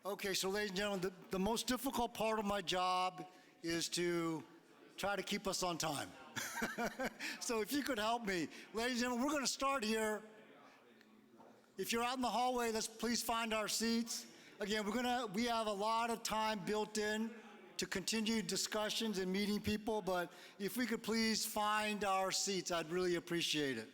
Okay, so ladies and gentlemen, the most difficult part of my job is to try to keep us on time. So if you could help me. Ladies and gentlemen, we're going to start here. If you're out in the hallway, let's please find our seats. Again, we have a lot of time built in to continue discussions and meeting people, but if we could please find our seats, I'd really appreciate it.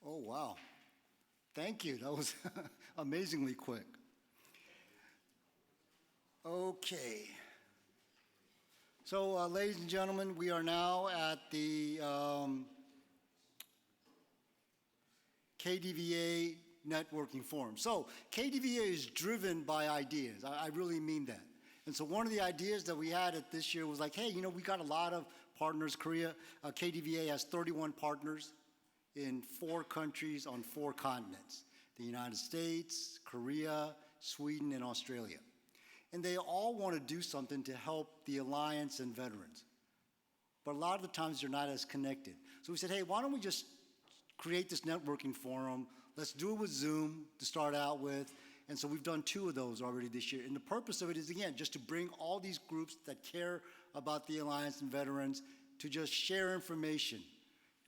Oh, wow. Thank you. That was amazingly quick. Okay. So, ladies and gentlemen, we are now at the KDVA Networking Forum. So, KDVA is driven by ideas. I really mean that. And so one of the ideas that we had at this year was like, hey, we got a lot of partners. KDVA has 31 partners in 4 countries on 4 continents: the United States, Korea, Sweden, and Australia. And they all want to do something to help the Alliance and veterans. But a lot of the times they're not as connected. So we said, hey, why don't we just create this networking forum? Let's do it with Zoom to start out with. And so we've done 2 of those already this year. And the purpose of it is, again, just to bring all these groups that care about the Alliance and veterans to just share information.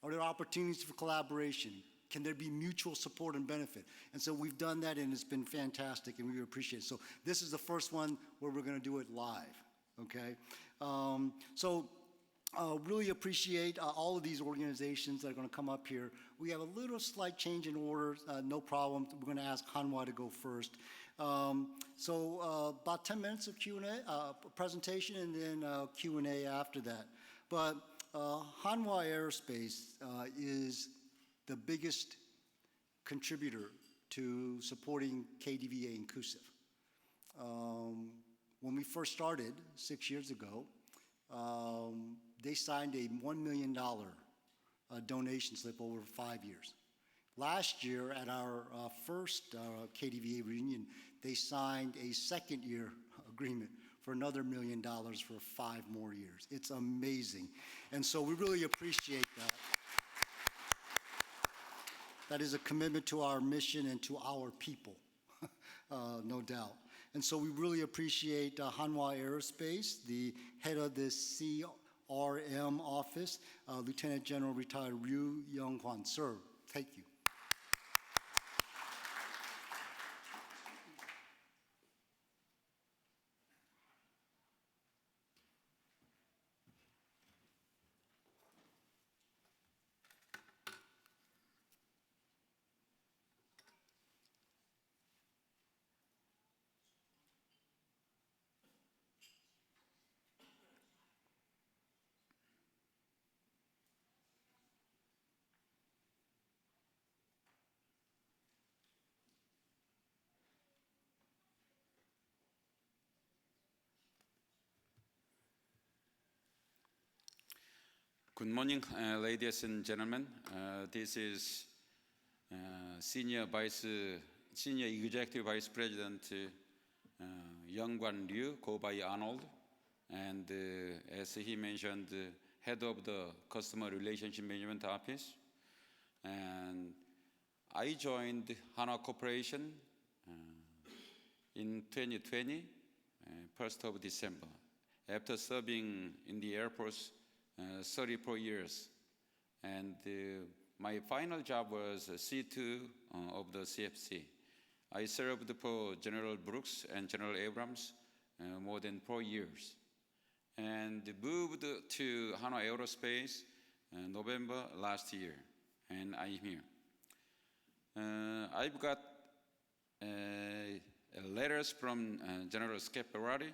Are there opportunities for collaboration? Can there be mutual support and benefit? And so we've done that, and it's been fantastic, and we appreciate it. So this is the first one where we're going to do it live, okay? Really appreciate all of these organizations that are going to come up here. We have a little slight change in order, no problem. We're going to ask Hanwha to go first. About 10 minutes of Q&A, presentation, and then Q&A after that. But Hanwha Aerospace is the biggest contributor to supporting KDVA inclusive. When we first started 6 years ago, they signed a $1 million donation slip over 5 years. Last year, at our first KDVA reunion, they signed a second-year agreement for another $1 million for 5 more years. It's amazing. And so we really appreciate that. That is a commitment to our mission and to our people, no doubt. And so we really appreciate Hanwha Aerospace, the head of the CRM office, Lieutenant General Retired Ryu Young-hwan. Sir, thank you. Good morning, ladies and gentlemen. This is Senior Executive Vice President Young-hwan Ryu, go by Arnold, and as he mentioned, head of the Customer Relationship Management Office. And I joined Hanwha Corporation in 2020, 1st of December, after serving in the Air Force 34 years, and my final job was C2 of the CFC. I served for General Brooks and General Abrams more than 4 years, and moved to Hanwha Aerospace November last year, and I'm here. I've got letters from General Schiaparelli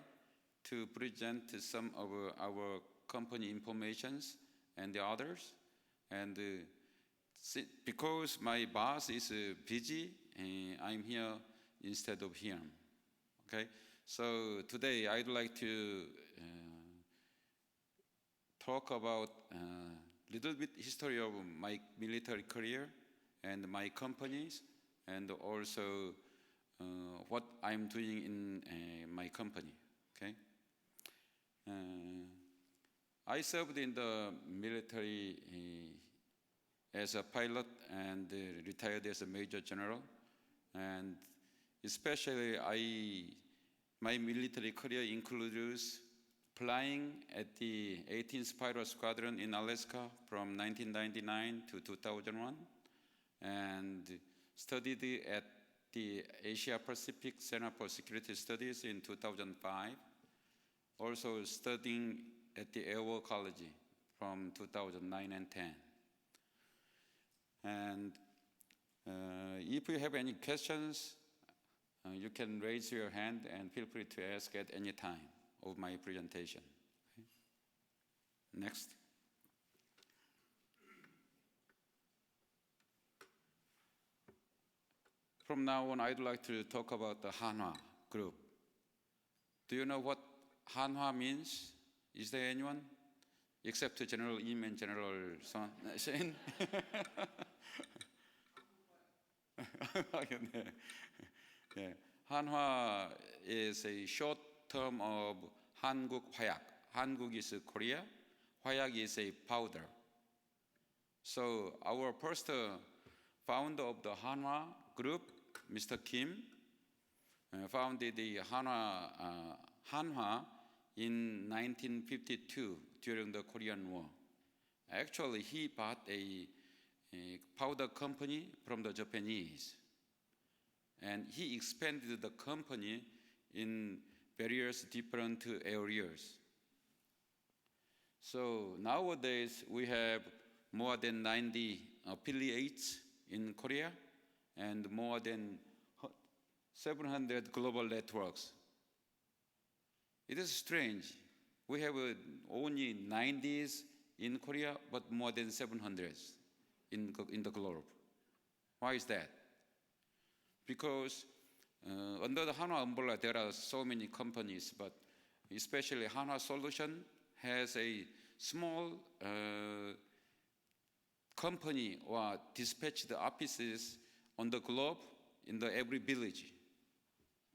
to present some of our company informations and the others, and because my boss is busy, I'm here instead of him. Okay, so today I'd like to talk about little bit history of my military career and my companies, and also what I'm doing in my company. Okay. I served in the military as a pilot and retired as a major general, and especially my military career includes flying at the 18th Spiral Squadron in Alaska from 1999 to 2001, and studied at the Asia Pacific Center for Security Studies in 2005, also studying at the Air War College from 2009 and 10. And if you have any questions, you can raise your hand and feel free to ask at any time of my presentation. Okay. Next. From now on, I'd like to talk about the Hanwha group. Do you know what Hanwha means? Is there anyone? Except General Im and General Son. Shen? Yeah. Hanwha is a short term of Hanguk Hwayak. Hanguk is Korea, Hwayak is a powder. So our first founder of the Hanwha group, Mr. Kim, founded the Hanwha in 1952 during the Korean War. Actually, he bought a powder company from the Japanese, and he expanded the company in various different areas. So nowadays we have more than 90 affiliates in Korea and more than 700 global networks. It is strange. We have only 90s in Korea, but more than 700s in the globe. Why is that? Because under the Hanwha umbrella, there are so many companies, but especially Hanwha Solution has a small company or dispatched offices on the globe in every village.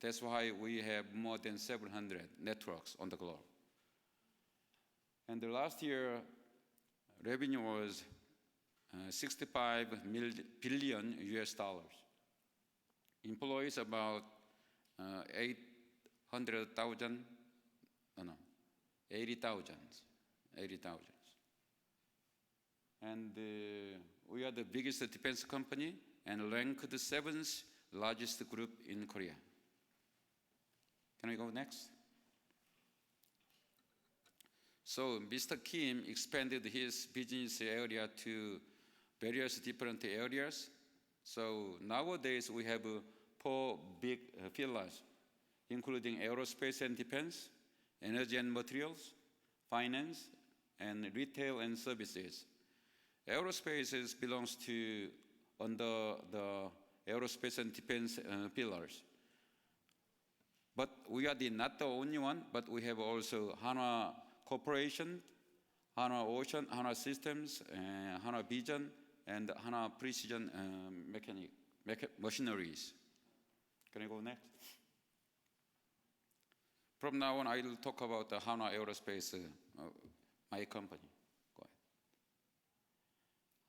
That's why we have more than 700 networks on the globe. And the last year, revenue was 65 billion US dollars. Employees about 80,000. And we are the biggest defense company and ranked the 7th largest group in Korea. Can we go next? So Mr. Kim expanded his business area to various different areas. So nowadays we have 4 big pillars, including aerospace and defense, energy and materials, finance, and retail and services. Aerospace belongs to under the aerospace and defense pillars. But we are not the only one, but we have also Hanwha Corporation, Hanwha Ocean, Hanwha Systems, Hanwha Vision, and Hanwha Precision Machineries. Can I go next? From now on, I will talk about the Hanwha Aerospace, my company. Go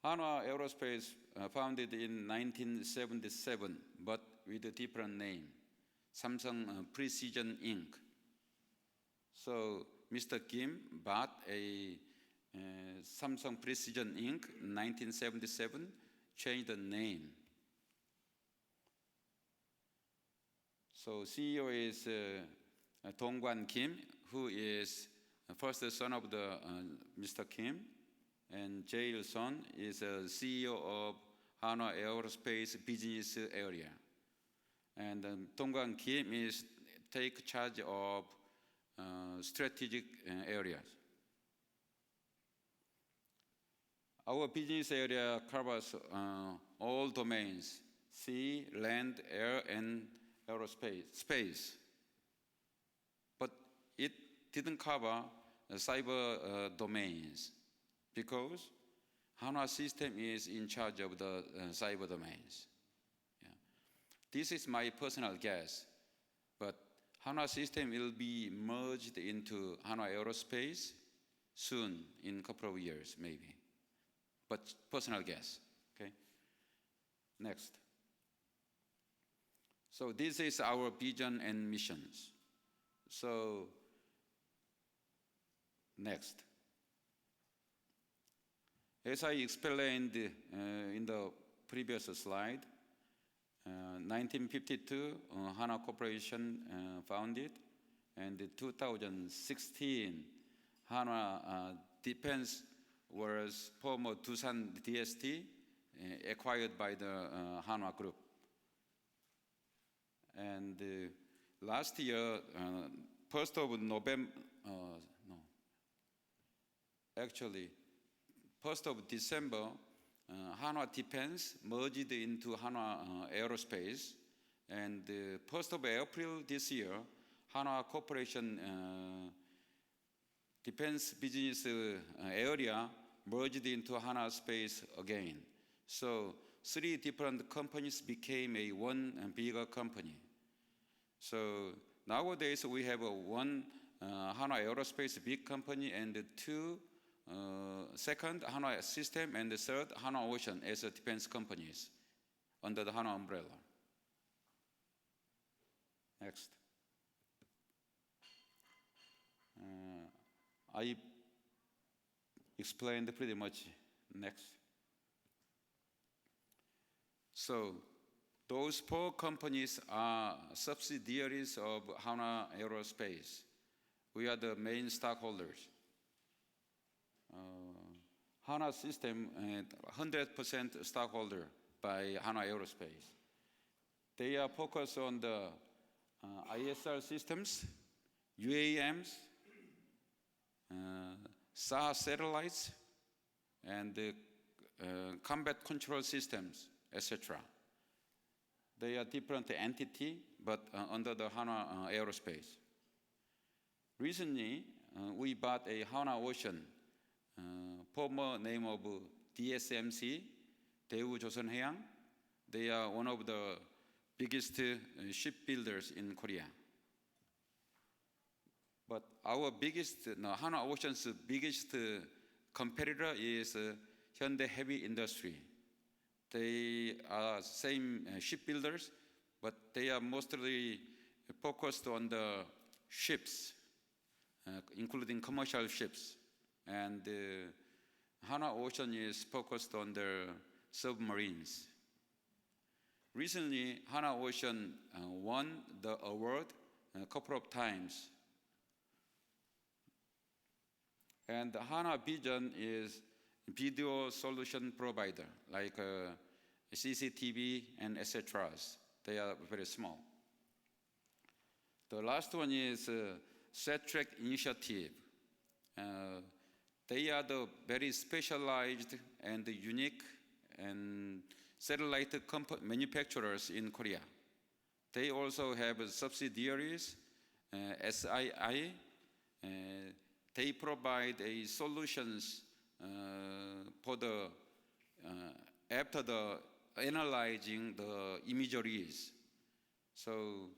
ahead. Hanwha Aerospace founded in 1977, but with a different name, Samsung Precision Inc. So Mr. Kim bought a Samsung Precision Inc. in 1977, changed the name. So CEO is Dong-Kwan Kim, who is the first son of the Mr. Kim, and Jae Son is CEO of Hanwha Aerospace Business Area. And Dong-Kwan Kim is take charge of strategic areas. Our business area covers all domains: sea, land, air, and space. But it didn't cover cyber domains because Hanwha system is in charge of the cyber domains. Yeah. This is my personal guess, but Hanwha system will be merged into Hanwha Aerospace soon, in a couple of years, maybe. But personal guess, okay? Next. So this is our vision and missions. So, next. As I explained in the previous slide, 1952, Hanwha Corporation founded, and in 2016, Hanwha Defense was former Doosan DST, acquired by the Hanwha Group. And last year, 1st of November, actually, 1st of December, Hanwha Defense merged into Hanwha Aerospace, and 1st of April this year, Hanwha Corporation Defense business area merged into Hanwha Space again. So 3 different companies became one bigger company. So nowadays we have one Hanwha Aerospace big company and 2 second Hanwha System and the 3rd Hanwha Ocean as defense companies under the Hanwha umbrella. Next. I explained pretty much. Next. So those 4 companies are subsidiaries of Hanwha Aerospace. We are the main stockholders. Hanwha System, 100% stockholder by Hanwha Aerospace. They are focused on the ISR systems, UAMs, SAR satellites, and combat control systems, etc. They are different entity, but under the Hanwha Aerospace. Recently, we bought a Hanwha Ocean, former name of DSMC, Daewoo Joseonhaeang. They are one of the biggest shipbuilders in Korea. But our biggest, Hanwha Ocean's biggest competitor is Hyundai Heavy Industry. They are same shipbuilders, but they are mostly focused on the ships, including commercial ships. And Hanwha Ocean is focused on the submarines. Recently, Hanwha Ocean won the award a couple of times. And Hanwha Vision is video solution provider, like CCTV and etc. They are very small. The last one is SatTrack Initiative. They are the very specialized and unique and satellite manufacturers in Korea. They also have subsidiaries, SII. They provide solutions for the after the analyzing the imageries. So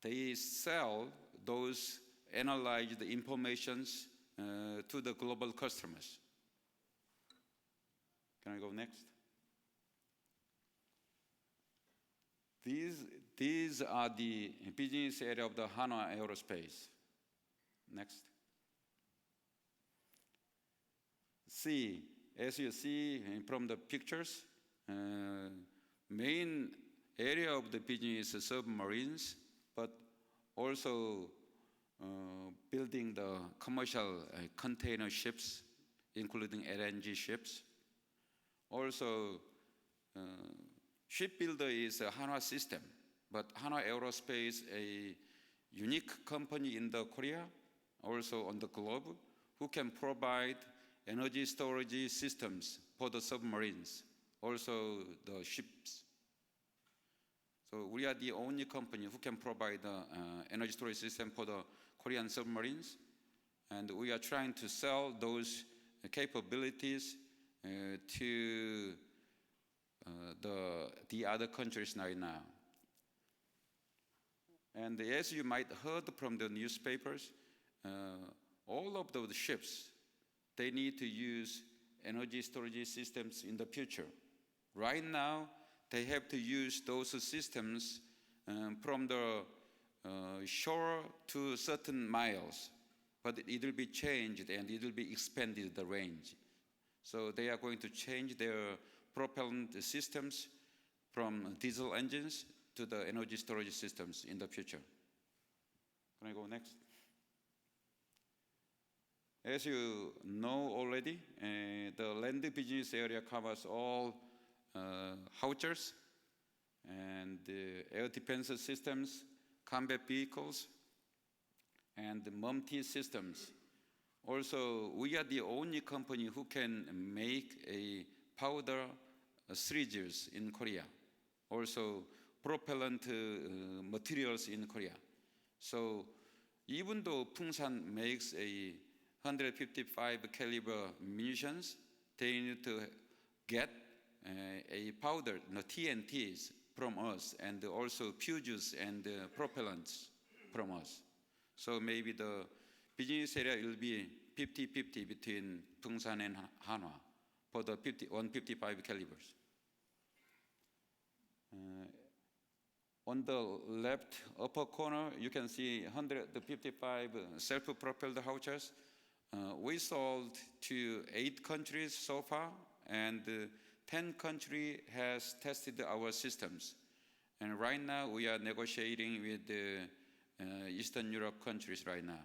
they sell those analyzed informations to the global customers. Can I go next? These are the business area of the Hanwha Aerospace. Next. See, as you see from the pictures, main area of the business is submarines, but also building the commercial container ships, including LNG ships. Also, shipbuilder is a Hanwha System, but Hanwha Aerospace, a unique company in the Korea, also on the globe, who can provide energy storage systems for the submarines, also the ships. So we are the only company who can provide the energy storage system for the Korean submarines, and we are trying to sell those capabilities to the other countries right now. And as you might heard from the newspapers, all of those ships, they need to use energy storage systems in the future. Right now, they have to use those systems from the shore to certain miles, but it will be changed and it will be expanded the range. So they are going to change their propellant systems from diesel engines to the energy storage systems in the future. Can I go next? As you know already, the land business area covers all howitzers and air defense systems, combat vehicles, and MUMT systems. Also, we are the only company who can make a powder syringes in Korea. Also, propellant materials in Korea. So, even though Pungsan makes a 155 caliber munitions, they need to get a powder, TNTs from us, and also fuses and propellants from us. So maybe the business area will be 50-50 between Pungsan and Hanwha for the 155 calibers. On the left upper corner, you can see 155 self-propelled howitzers. We sold to 8 countries so far, and 10 countries has tested our systems. And right now, we are negotiating with the Eastern Europe countries right now.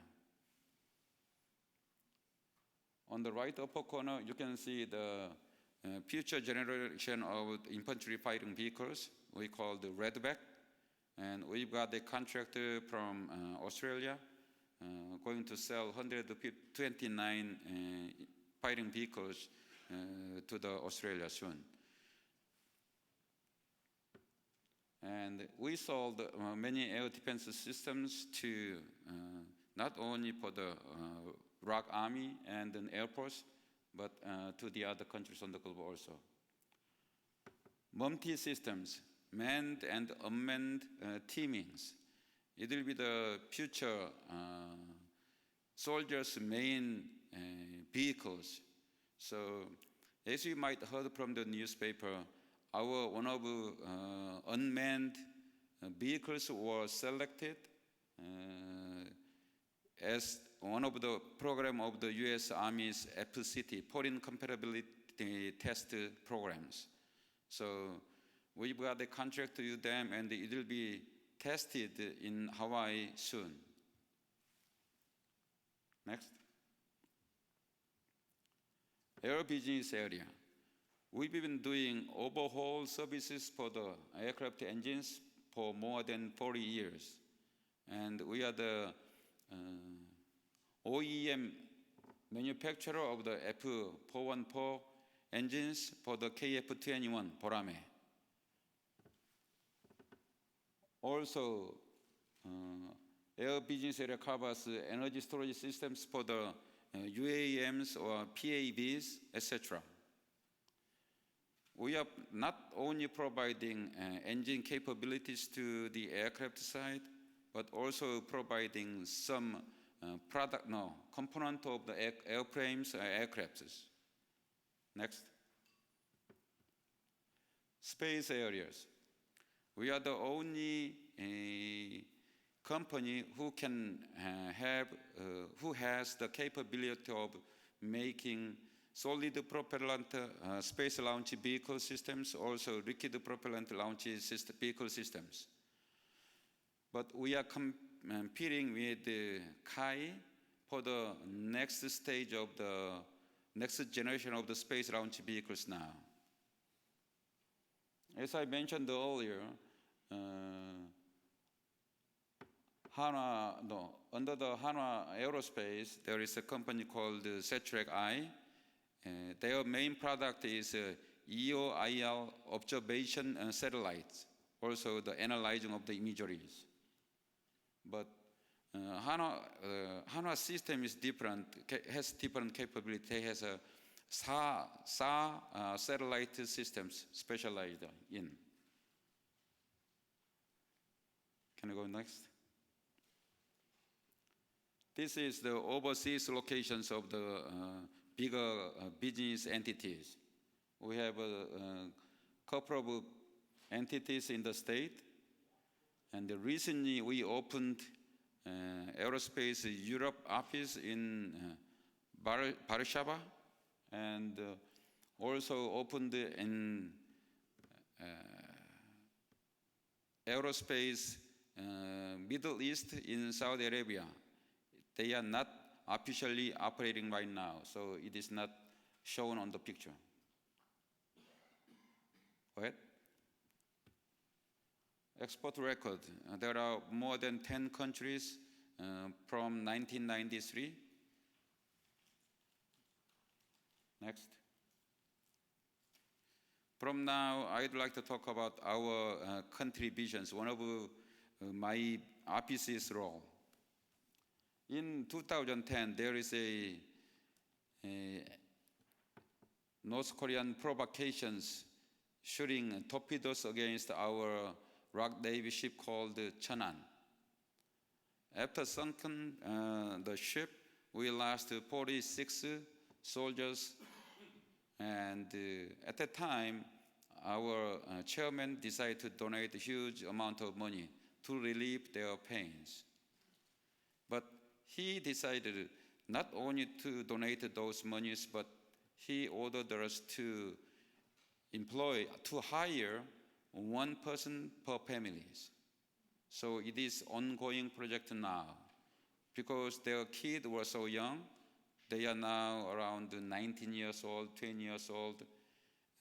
On the right upper corner, you can see the future generation of infantry fighting vehicles. We call the Redback. And we've got a contractor from Australia going to sell 129 fighting vehicles to the Australia soon. And we sold many air defense systems to not only for the ROK Army and the Air Force, but to the other countries on the globe also. MUMT systems, manned and unmanned teamings. It will be the future soldiers' main vehicles. So, as you might heard from the newspaper, our one of unmanned vehicles was selected as one of the program of the U.S. Army's FCT, Foreign Compatibility Test programs. So we've got a contract with them, and it will be tested in Hawaii soon. Next. Air business area. We've been doing overhaul services for the aircraft engines for more than 40 years. And we are the OEM manufacturer of the F414 engines for the KF-21 Borame. Also, air business area covers energy storage systems for the UAMs or PAVs, etc. We are not only providing engine capabilities to the aircraft side, but also providing some component of the airframes or aircrafts. Next. Space areas. We are the only company who can who has the capability of making solid propellant space launch vehicle systems, also liquid propellant launch vehicle systems. But we are competing with Kai for the next stage of the next generation of the space launch vehicles now. As I mentioned earlier, under the Hanwha Aerospace, there is a company called SETREC-I. Their main product is EOIR observation satellites, also the analyzing of the imageries. But Hanwha system is different, has different capability. It has a satellite systems specialized in. Can you go next? This is the overseas locations of the bigger business entities. We have a couple of entities in the state, and recently we opened aerospace Europe office in Warsaw, and also opened in aerospace Middle East in Saudi Arabia. They are not officially operating right now, so it is not shown on the picture. Go ahead. Export record. There are more than 10 countries from 1993. Next. From now, I'd like to talk about our contributions, one of my office's role. In 2010, there is a North Korean provocations shooting torpedoes against our rock Navy ship called Cheonan. After sunken the ship, we lost 46 soldiers, and at that time, our chairman decided to donate a huge amount of money to relieve their pains. But he decided not only to donate those monies, but he ordered us to hire one person per families. So it is ongoing project now. Because their kids were so young, they are now around 19 years old, 20 years old.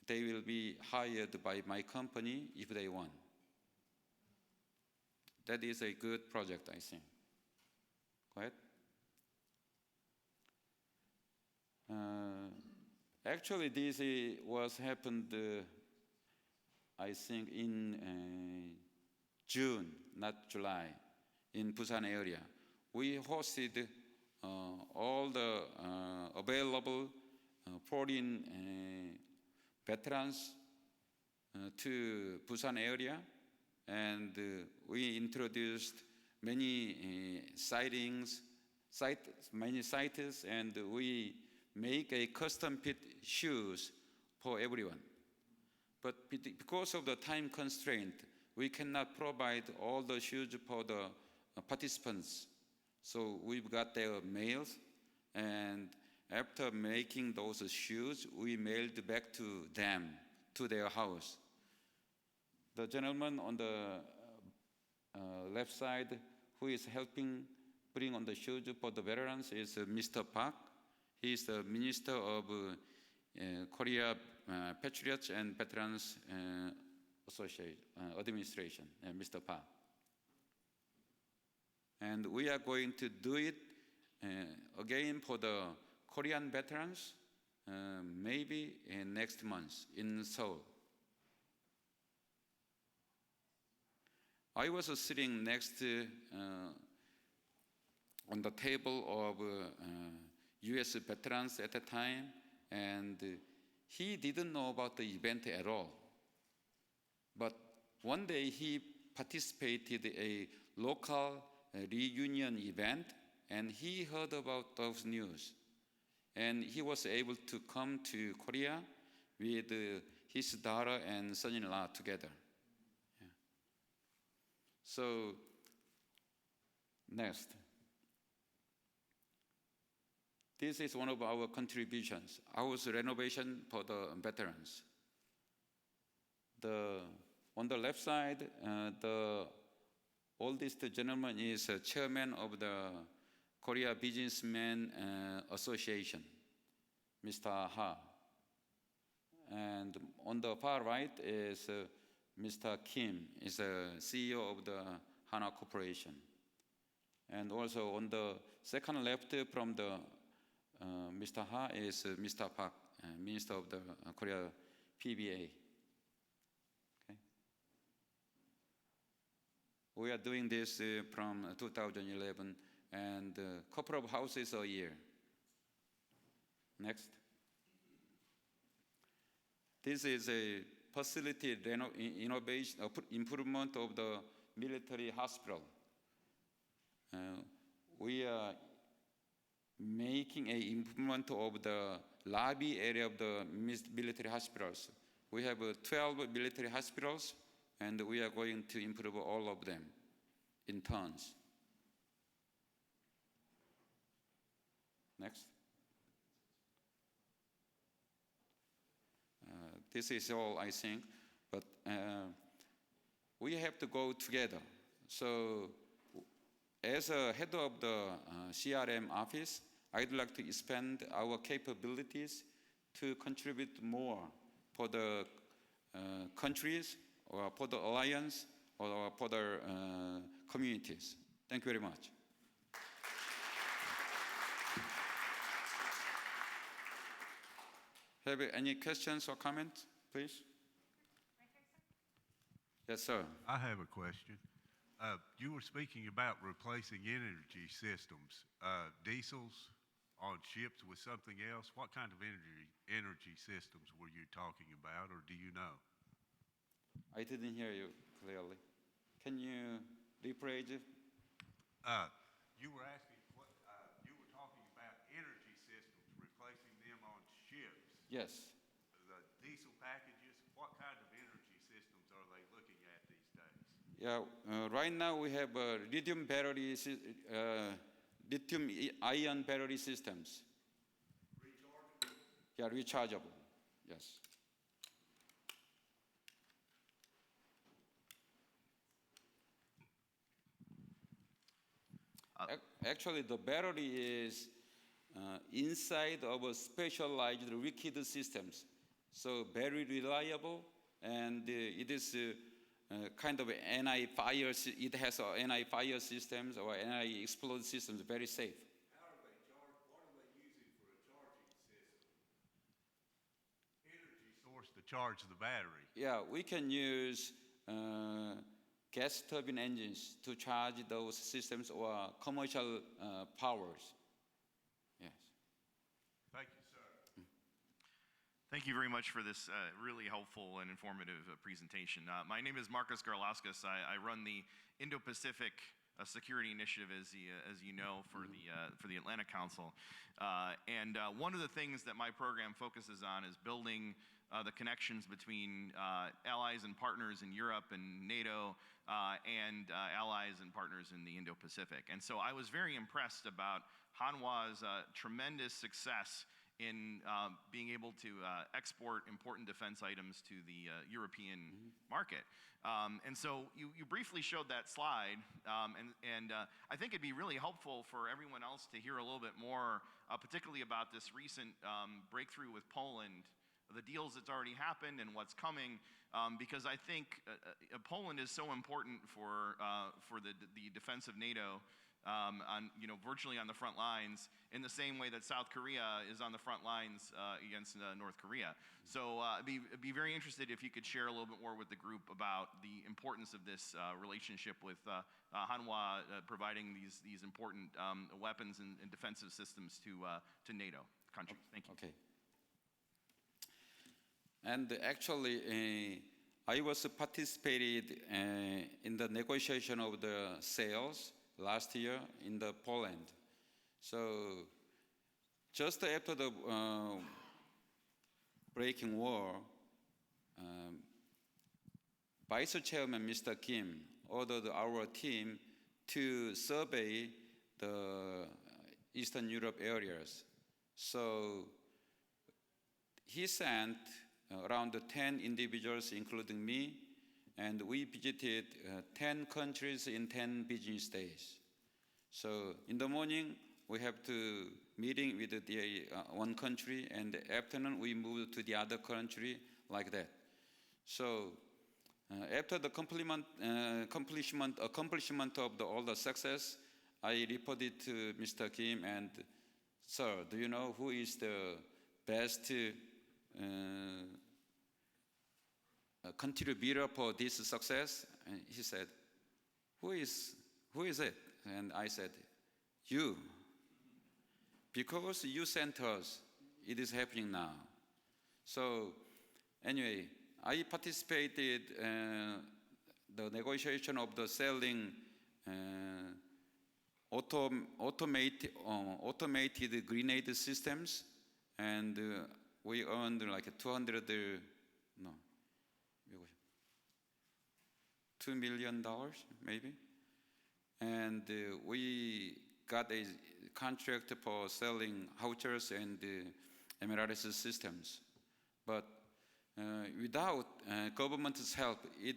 They will be hired by my company if they want. That is a good project, I think. Go ahead. Actually, this was happened, I think, in June, not July, in Busan area. We hosted all the available foreign veterans to Busan area, and we introduced many many sites, and we make a custom-fit shoes for everyone. But because of the time constraint, we cannot provide all the shoes for the participants. So we've got their mails, and after making those shoes, we mailed back to them, to their house. The gentleman on the left side who is helping putting on the shoes for the veterans is Mr. Park. He is the Minister of Korea Patriots and Veterans Administration, Mr. Park. And we are going to do it again for the Korean veterans, maybe next month in Seoul. I was sitting next on the table of US veterans at the time, and he didn't know about the event at all. But one day he participated in a local reunion event, and he heard about those news. And he was able to come to Korea with his daughter and son-in-law together. Yeah. So, next. This is one of our contributions, house renovation for the veterans. On the left side, the oldest gentleman is chairman of the Korea Businessmen Association, Mr. Ha. And on the far right is Mr. Kim, is the CEO of the Hana Corporation. And also on the second left from the Mr. Ha is Mr. Park, Minister of the Korea PBA. Okay. We are doing this from 2011, and a couple of houses a year. Next. This is a facility innovation, improvement of the military hospital. We are making an improvement of the lobby area of the military hospitals. We have 12 military hospitals, and we are going to improve all of them in turns. Next. This is all, I think, but we have to go together. So as a head of the CRM office, I'd like to expand our capabilities to contribute more for the countries, or for the alliance, or for the communities. Thank you very much. Have any questions or comments, please? Yes, sir. I have a question. You were speaking about replacing energy systems, diesels on ships with something else. What kind of energy systems were you talking about, or do you know? I didn't hear you clearly. Can you rephrase it? You were asking what you were talking about energy systems, replacing them on ships. Yes. The diesel packages. What kind of energy systems are they looking at these days? Yeah. Right now we have lithium ion battery systems. Rechargeable. Yeah, rechargeable. Yes. Actually, the battery is inside of a specialized liquid systems. So very reliable, and it is kind of anti-fire. It has anti-fire systems or anti-explode systems, very safe. How are they what are they using for a charging system? Energy source to charge the battery. Yeah, we can use gas turbine engines to charge those systems, or commercial powers. Yes. Thank you, sir. Thank you very much for this really helpful and informative presentation. My name is Marcus Garlauskas. I run the Indo-Pacific Security Initiative, as you know, for the Atlantic Council. And one of the things that my program focuses on is building the connections between allies and partners in Europe and NATO, and allies and partners in the Indo-Pacific. And so I was very impressed about Hanwha's tremendous success in being able to export important defense items to the European market. And so you briefly showed that slide, and I think it'd be really helpful for everyone else to hear a little bit more, particularly about this recent breakthrough with Poland, the deals that's already happened and what's coming, because I think Poland is so important for the defense of NATO, virtually on the front lines, in the same way that South Korea is on the front lines against North Korea. So I'd be very interested if you could share a little bit more with the group about the importance of this relationship with Hanwha providing these important weapons and defensive systems to NATO countries. Thank you. Okay. And actually, I was participated in the negotiation of the sales last year in the Poland. So just after the breaking war, Vice Chairman Mr. Kim ordered our team to survey the Eastern Europe areas. So he sent around 10 individuals, including me, and we visited 10 countries in 10 business days. So in the morning, we have to meeting with the one country, and the afternoon we move to the other country, like that. So after the accomplishment of all the success, I reported to Mr. Kim, and sir, do you know who is the best contributor for this success? And he said, who is it? And I said, you. Because you sent us, it is happening now. So Anyway, I participated the negotiation of the selling automated grenade systems, and we earned like $2 million maybe, and we got a contract for selling howitzers and MLRS systems. But without government's help, it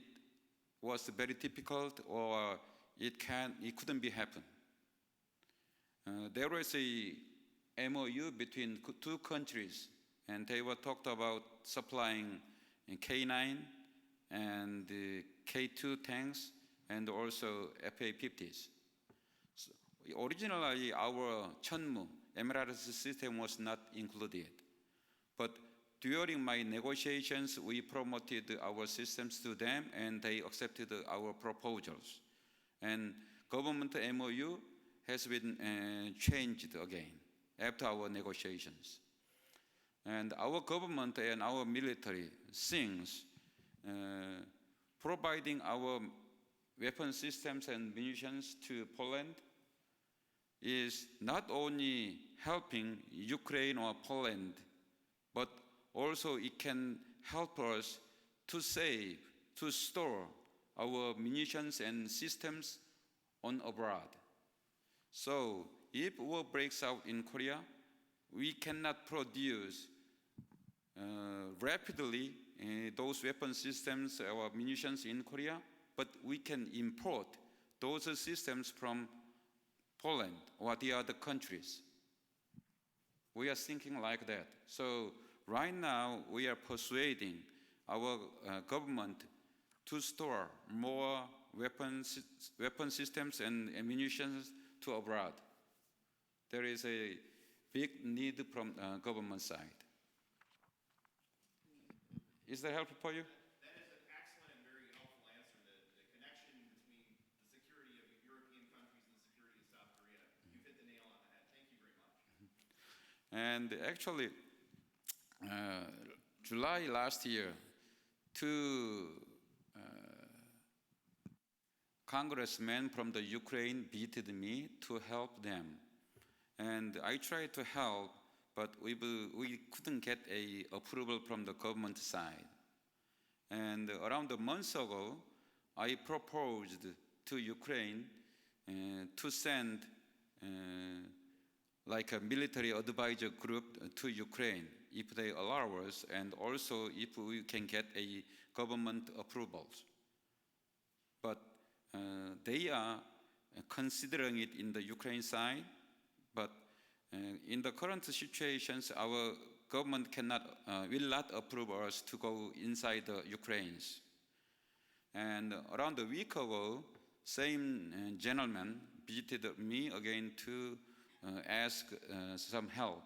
was very difficult, or it couldn't be happen. There was a MOU between two countries, and they were talked about supplying K9 and K2 tanks, and also FA-50s. So originally, our Chunmu MLRS system was not included, but during my negotiations, we promoted our systems to them, and they accepted our proposals. And government MOU has been changed again after our negotiations. And our government and our military thinks providing our weapon systems and munitions to Poland is not only helping Ukraine or Poland, but also it can help us to save, to store our munitions and systems on abroad. So if war breaks out in Korea, we cannot produce rapidly those weapon systems or munitions in Korea, but we can import those systems from Poland or the other countries. We are thinking like that. So right now, we are persuading our government to store more weapon systems and munitions to abroad. There is a big need from government side. Is that helpful for you? That is an excellent and very helpful answer. The connection between the security of European countries and the security of South Korea. You've hit the nail on the head. Thank you very much. And actually, July last year, two congressmen from the Ukraine visited me to help them. And I tried to help, but we couldn't get a approval from the government side. And around a month ago, I proposed to Ukraine to send like a military advisor group to Ukraine if they allow us, and also if we can get a government approvals. But they are considering it in the Ukraine side, but in the current situations, our government will not approve us to go inside the Ukraines. And around a week ago, same gentleman visited me again to ask some help,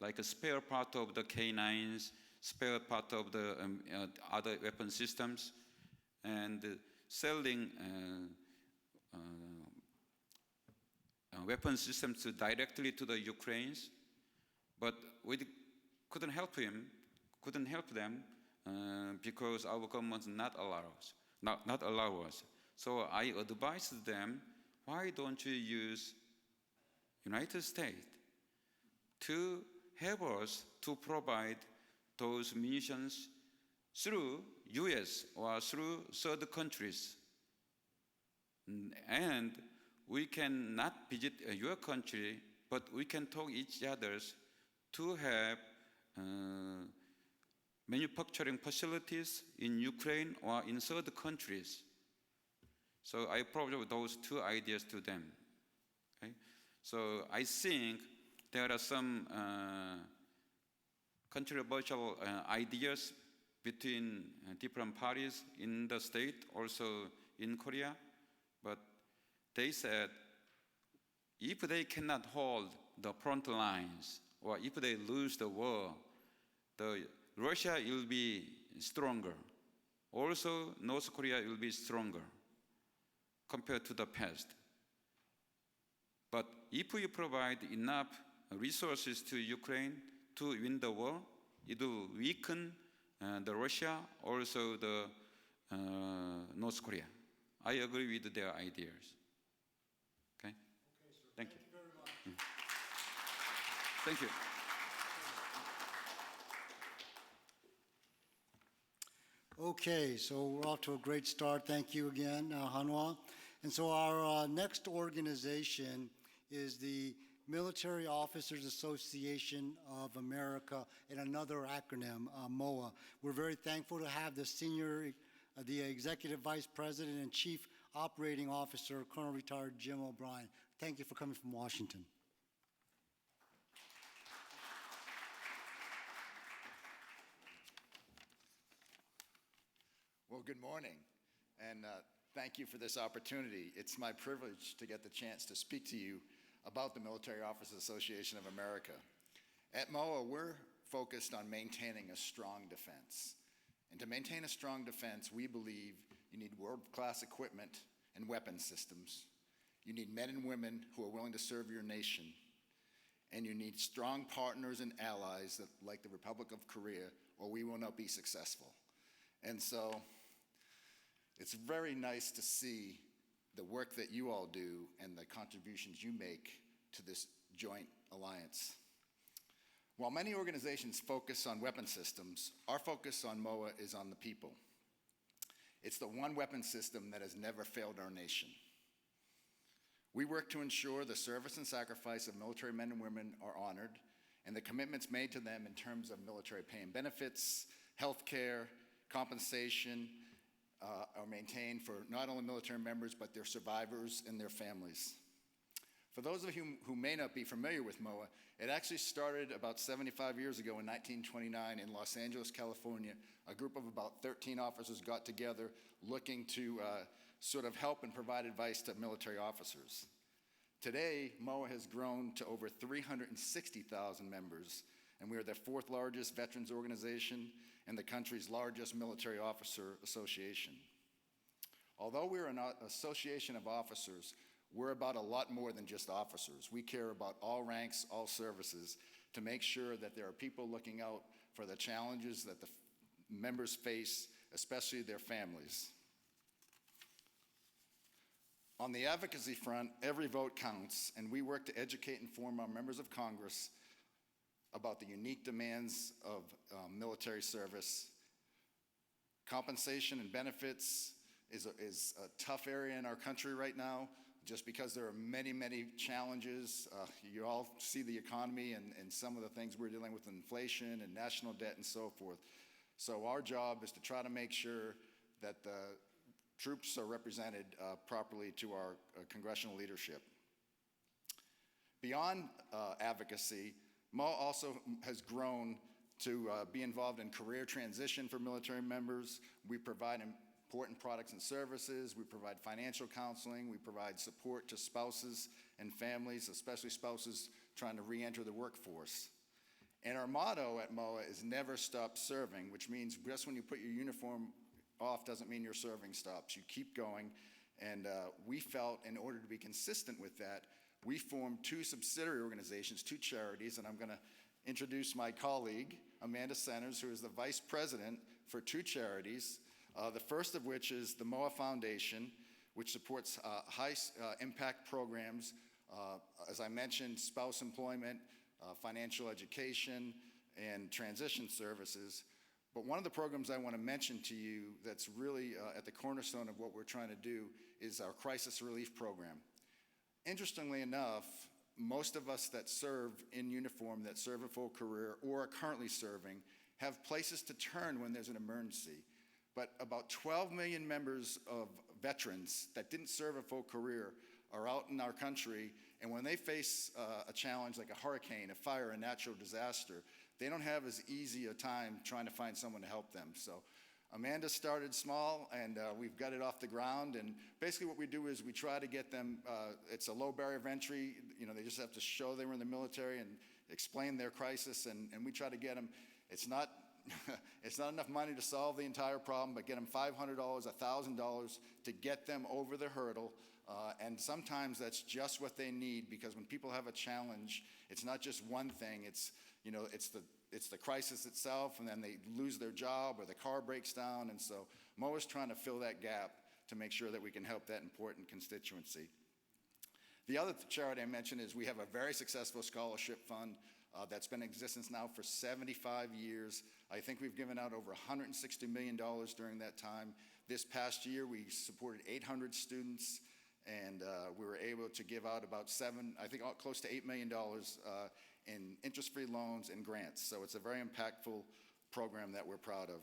like a spare part of the K9s, spare part of the other weapon systems, and selling weapon systems directly to the Ukrainians, but we couldn't help them because our government not allow us. So I advised them, why don't you use United States to have us to provide those munitions through US or through third countries, and we can not visit your country, but we can talk each other to have manufacturing facilities in Ukraine or in third countries. So I proposed those two ideas to them. Okay? So I think there are some controversial ideas between different parties in the state, also in Korea, but they said if they cannot hold the front lines, or if they lose the war, Russia will be stronger. Also, North Korea will be stronger compared to the past. But if we provide enough resources to Ukraine to win the war, it will weaken the Russia, also the North Korea. I agree with their ideas. Okay? Thank you. Thank you. Okay, so we're off to a great start. Thank you again, Hanwha. And so our next organization is the Military Officers Association of America, and another acronym, MOA. We're very thankful to have the Executive Vice President and Chief Operating Officer, Colonel Retired Jim O'Brien. Thank you for coming from Washington. Well, good morning, and thank you for this opportunity. It's my privilege to get the chance to speak to you about the Military Officers Association of America. At MOA, we're focused on maintaining a strong defense. And to maintain a strong defense, we believe you need world-class equipment and weapon systems. You need men and women who are willing to serve your nation. And you need strong partners and allies like the Republic of Korea, or we will not be successful. And so it's very nice to see the work that you all do and the contributions you make to this joint alliance. While many organizations focus on weapon systems, our focus on MOA is on the people. It's the one weapon system that has never failed our nation. We work to ensure the service and sacrifice of military men and women are honored, and the commitments made to them in terms of military pay and benefits, health care, compensation, are maintained for not only military members, but their survivors and their families. For those of you who may not be familiar with MOA, it actually started about 75 years ago in 1929 in Los Angeles, California. A group of about 13 officers got together looking to sort of help and provide advice to military officers. Today, MOA has grown to over 360,000 members, and we are the fourth largest veterans organization and the country's largest military officer association. Although we're an association of officers, we're about a lot more than just officers. We care about all ranks, all services, to make sure that there are people looking out for the challenges that the members face, especially their families. On the advocacy front, every vote counts, and we work to educate and inform our members of Congress about the unique demands of military service. Compensation and benefits is a tough area in our country right now, just because there are many, many challenges. You all see the economy and some of the things we're dealing with, inflation and national debt and so forth. So our job is to try to make sure that the troops are represented properly to our congressional leadership. Beyond advocacy, MOA also has grown to be involved in career transition for military members. We provide important products and services. We provide financial counseling. We provide support to spouses and families, especially spouses trying to re-enter the workforce. And our motto at MOA is never stop serving, which means just when you put your uniform off doesn't mean your serving stops. You keep going. And we felt in order to be consistent with that, we formed two subsidiary organizations, two charities, and I'm going to introduce my colleague, Amanda Centers, who is the vice president for two charities, the first of which is the MOA Foundation, which supports high-impact programs, as I mentioned, spouse employment, financial education, and transition services. But one of the programs I want to mention to you that's really at the cornerstone of what we're trying to do is our crisis relief program. Interestingly enough, most of us that serve in uniform, that serve a full career, or are currently serving, have places to turn when there's an emergency. But about 12 million members of veterans that didn't serve a full career are out in our country, and when they face a challenge like a hurricane, a fire, a natural disaster, they don't have as easy a time trying to find someone to help them. So Amanda started small, and we've got it off the ground. And basically what we do is we try to get them, it's a low barrier of entry. You know, they just have to show they were in the military and explain their crisis, and we try to get them. It's not it's not enough money to solve the entire problem, but get them $500, $1,000 to get them over the hurdle. And sometimes that's just what they need, because when people have a challenge, it's not just one thing. It's the crisis itself, and then they lose their job or the car breaks down. And so MOA's trying to fill that gap to make sure that we can help that important constituency. The other charity I mentioned is we have a very successful scholarship fund that's been in existence now for 75 years. I think we've given out over $160 million during that time. This past year, we supported 800 students, and we were able to give out about close to $8 million in interest-free loans and grants. So it's a very impactful program that we're proud of.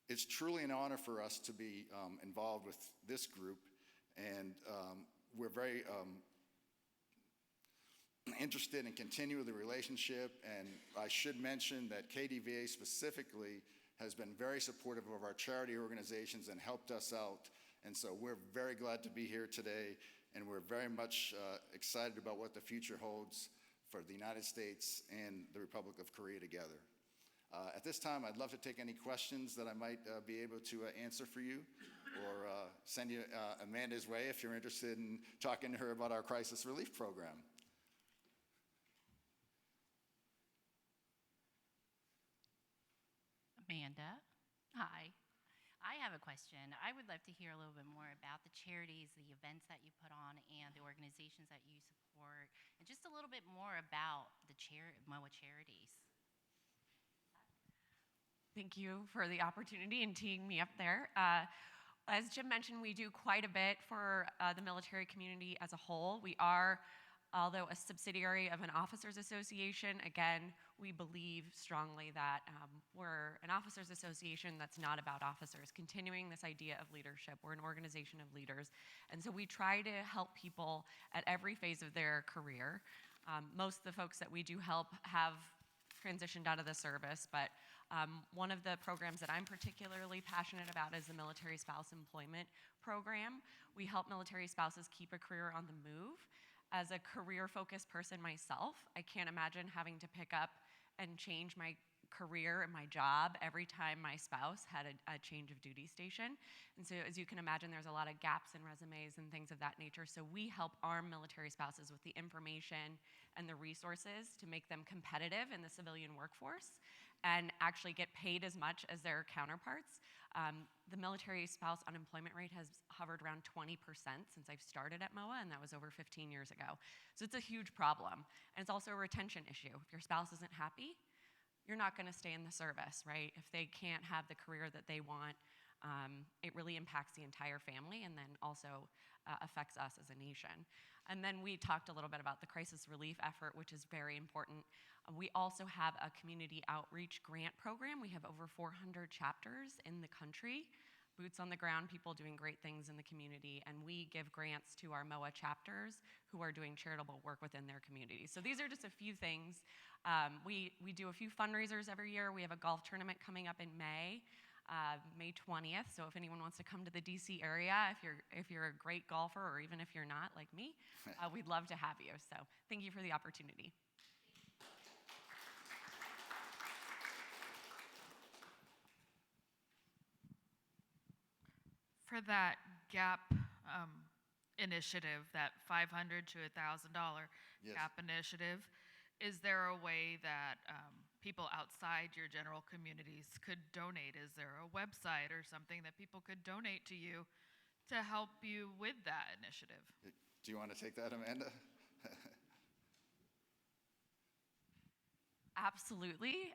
It's truly an honor for us to be involved with this group, and we're very interested in continuing the relationship. And I should mention that KDVA specifically has been very supportive of our charity organizations and helped us out. And so we're very glad to be here today, and we're very much excited about what the future holds for the United States and the Republic of Korea together. At this time, I'd love to take any questions that I might be able to answer for you, or send you Amanda's way if you're interested in talking to her about our crisis relief program. Amanda, hi. I have a question. I would love to hear a little bit more about the charities, the events that you put on, and the organizations that you support, and just a little bit more about the MOA charities. Thank you for the opportunity and teeing me up there. As Jim mentioned, we do quite a bit for the military community as a whole. We are, although a subsidiary of an officers association, again, we believe strongly that we're an officers association that's not about officers, continuing this idea of leadership. We're an organization of leaders. And so we try to help people at every phase of their career. Most of the folks that we do help have transitioned out of the service, but one of the programs that I'm particularly passionate about is the Military Spouse Employment Program. We help military spouses keep a career on the move. As a career-focused person myself, I can't imagine having to pick up and change my career and my job every time my spouse had a change of duty station. And so as you can imagine, there's a lot of gaps in resumes and things of that nature. So we help arm military spouses with the information and the resources to make them competitive in the civilian workforce and actually get paid as much as their counterparts. The military spouse unemployment rate has hovered around 20% since I've started at MOA, and that was over 15 years ago. So it's a huge problem. And it's also a retention issue. If your spouse isn't happy, you're not gonna stay in the service, right? If they can't have the career that they want, it really impacts the entire family, and then also affects us as a nation. And then we talked a little bit about the crisis relief effort, which is very important. We also have a community outreach grant program. We have over 400 chapters in the country, boots on the ground, people doing great things in the community, and we give grants to our MOA chapters who are doing charitable work within their communities. So these are just a few things. We do a few fundraisers every year. We have a golf tournament coming up in May 20th. So if anyone wants to come to the DC area, if you're a great golfer, or even if you're not, like me, we'd love to have you. So thank you for the opportunity. For that GAP initiative, that $500 to $1,000 Yes. GAP initiative, is there a way that people outside your general communities could donate? Is there a website or something that people could donate to you to help you with that initiative? Do you want to take that, Amanda? Absolutely.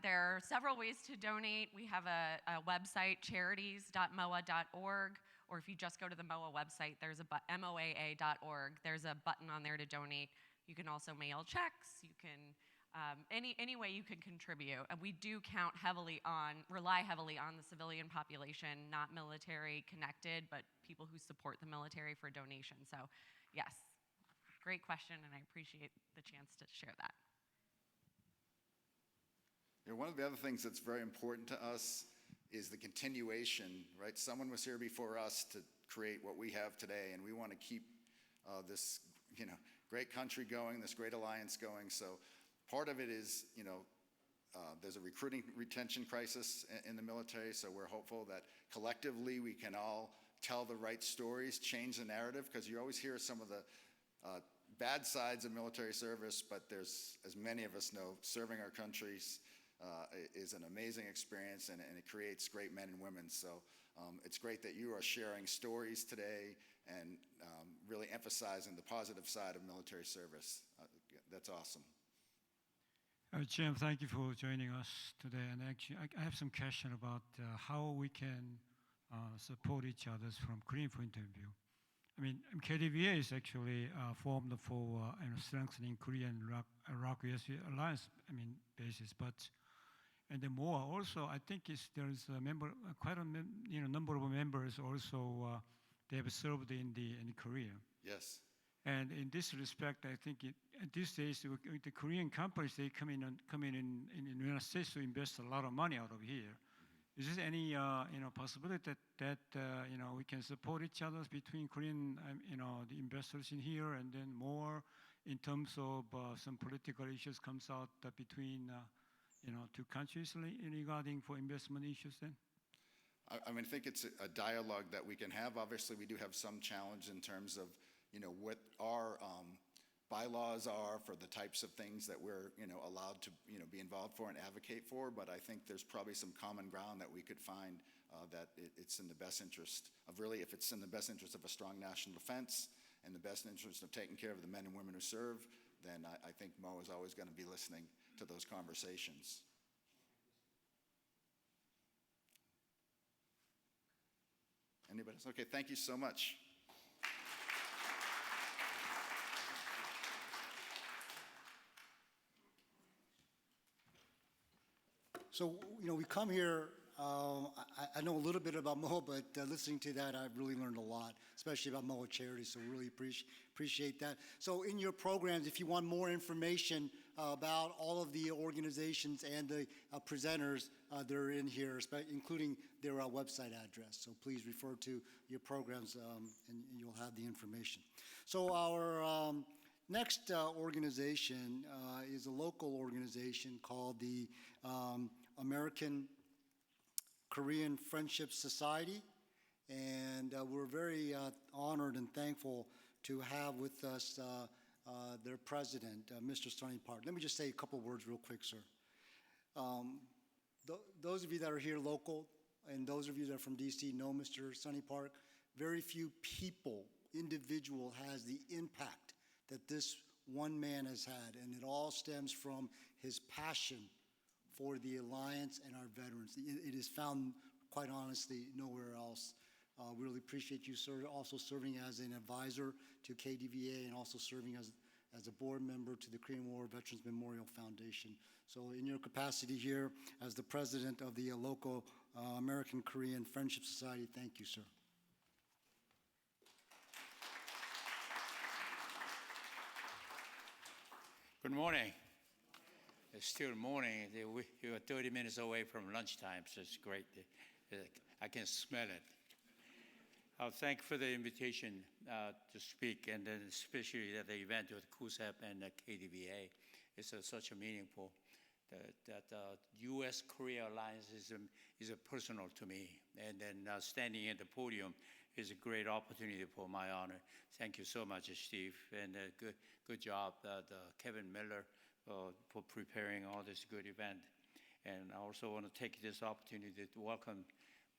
There are several ways to donate. We have a website, charities.moa.org, or if you just go to the MOA website, there's a MOAA.org. There's a button on there to donate. You can also mail checks. You can, any way you can contribute. And we do rely heavily on the civilian population, not military connected, but people who support the military for donation. So yes, great question, and I appreciate the chance to share that. You know, one of the other things that's very important to us is the continuation, right? Someone was here before us to create what we have today, and we want to keep this, great country going, this great alliance going. So part of it is, there's a recruiting retention crisis in the military, so we're hopeful that collectively we can all tell the right stories, change the narrative, because you always hear some of the bad sides of military service, but there's, as many of us know, serving our countries is an amazing experience, and it creates great men and women. So it's great that you are sharing stories today and really emphasizing the positive side of military service. That's awesome. Jim, thank you for joining us today. And actually, I have some question about how we can support each other from Korean point of view. I mean, KDVA is actually formed for strengthening Korean Iraq-US alliance. Basis, but and then more also, I think there's a member, quite a number of members also. They have served in Korea. Yes. And in this respect, I think at these days, the Korean companies, they come in in the United States to invest a lot of money out of here. Mm-hmm. Is there any possibility that we can support each other between Korean the investors in here, and then more in terms of some political issues comes out between two countries regarding for investment issues then? I think it's a dialogue that we can have. Obviously, we do have some challenge in terms of what our bylaws are for the types of things that we're allowed to be involved for and advocate for. But I think there's probably some common ground that we could find that it's in the best interest of if it's in the best interest of a strong national defense and the best interest of taking care of the men and women who serve, then I think Mo is always going to be listening to those conversations. Anybody else? Okay, thank you so much. So, we come here, I know a little bit about Mo, but listening to that, I've really learned a lot, especially about Mo Charity, so really appreciate that. So in your programs, if you want more information about all of the organizations and the presenters, they're in here, including their website address. So please refer to your programs and you'll have the information. So our next organization is a local organization called the American Korean Friendship Society, and we're very honored and thankful to have with us their president, Mr. Sonny Park. Let me just say a couple words real quick, sir. Those of you that are here local and those of you that are from DC know Mr. Sonny Park. Very few individual has the impact that this one man has had, and it all stems from his passion for the Alliance and our veterans. It is found, quite honestly, nowhere else. We really appreciate you, sir, also serving as an advisor to KDVA and also serving as a board member to the Korean War Veterans Memorial Foundation. So in your capacity here as the president of the local American Korean Friendship Society, thank you, sir. Good morning. It's still morning. You are 30 minutes away from lunchtime, so it's great. I can smell it. Thank you for the invitation to speak, and then especially at the event with KUSEP and KDVA. It's such a meaningful that U.S.-Korea alliance is a personal to me, and then standing at the podium is a great opportunity for my honor. Thank you so much, Steve, and good job, Kevin Miller, for preparing all this good event. And I also want to take this opportunity to welcome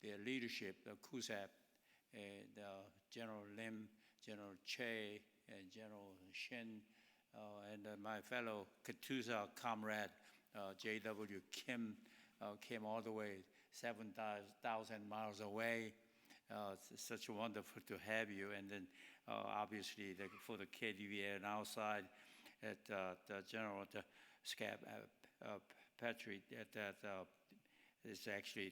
the leadership of KUSEP, and General Lim, General Che, and General Shin, and my fellow Katusa comrade, J.W. Kim, came all the way 7,000 miles away. It's such wonderful to have you. And then obviously for the KDVA and outside, at the General Scab Patrick, that is actually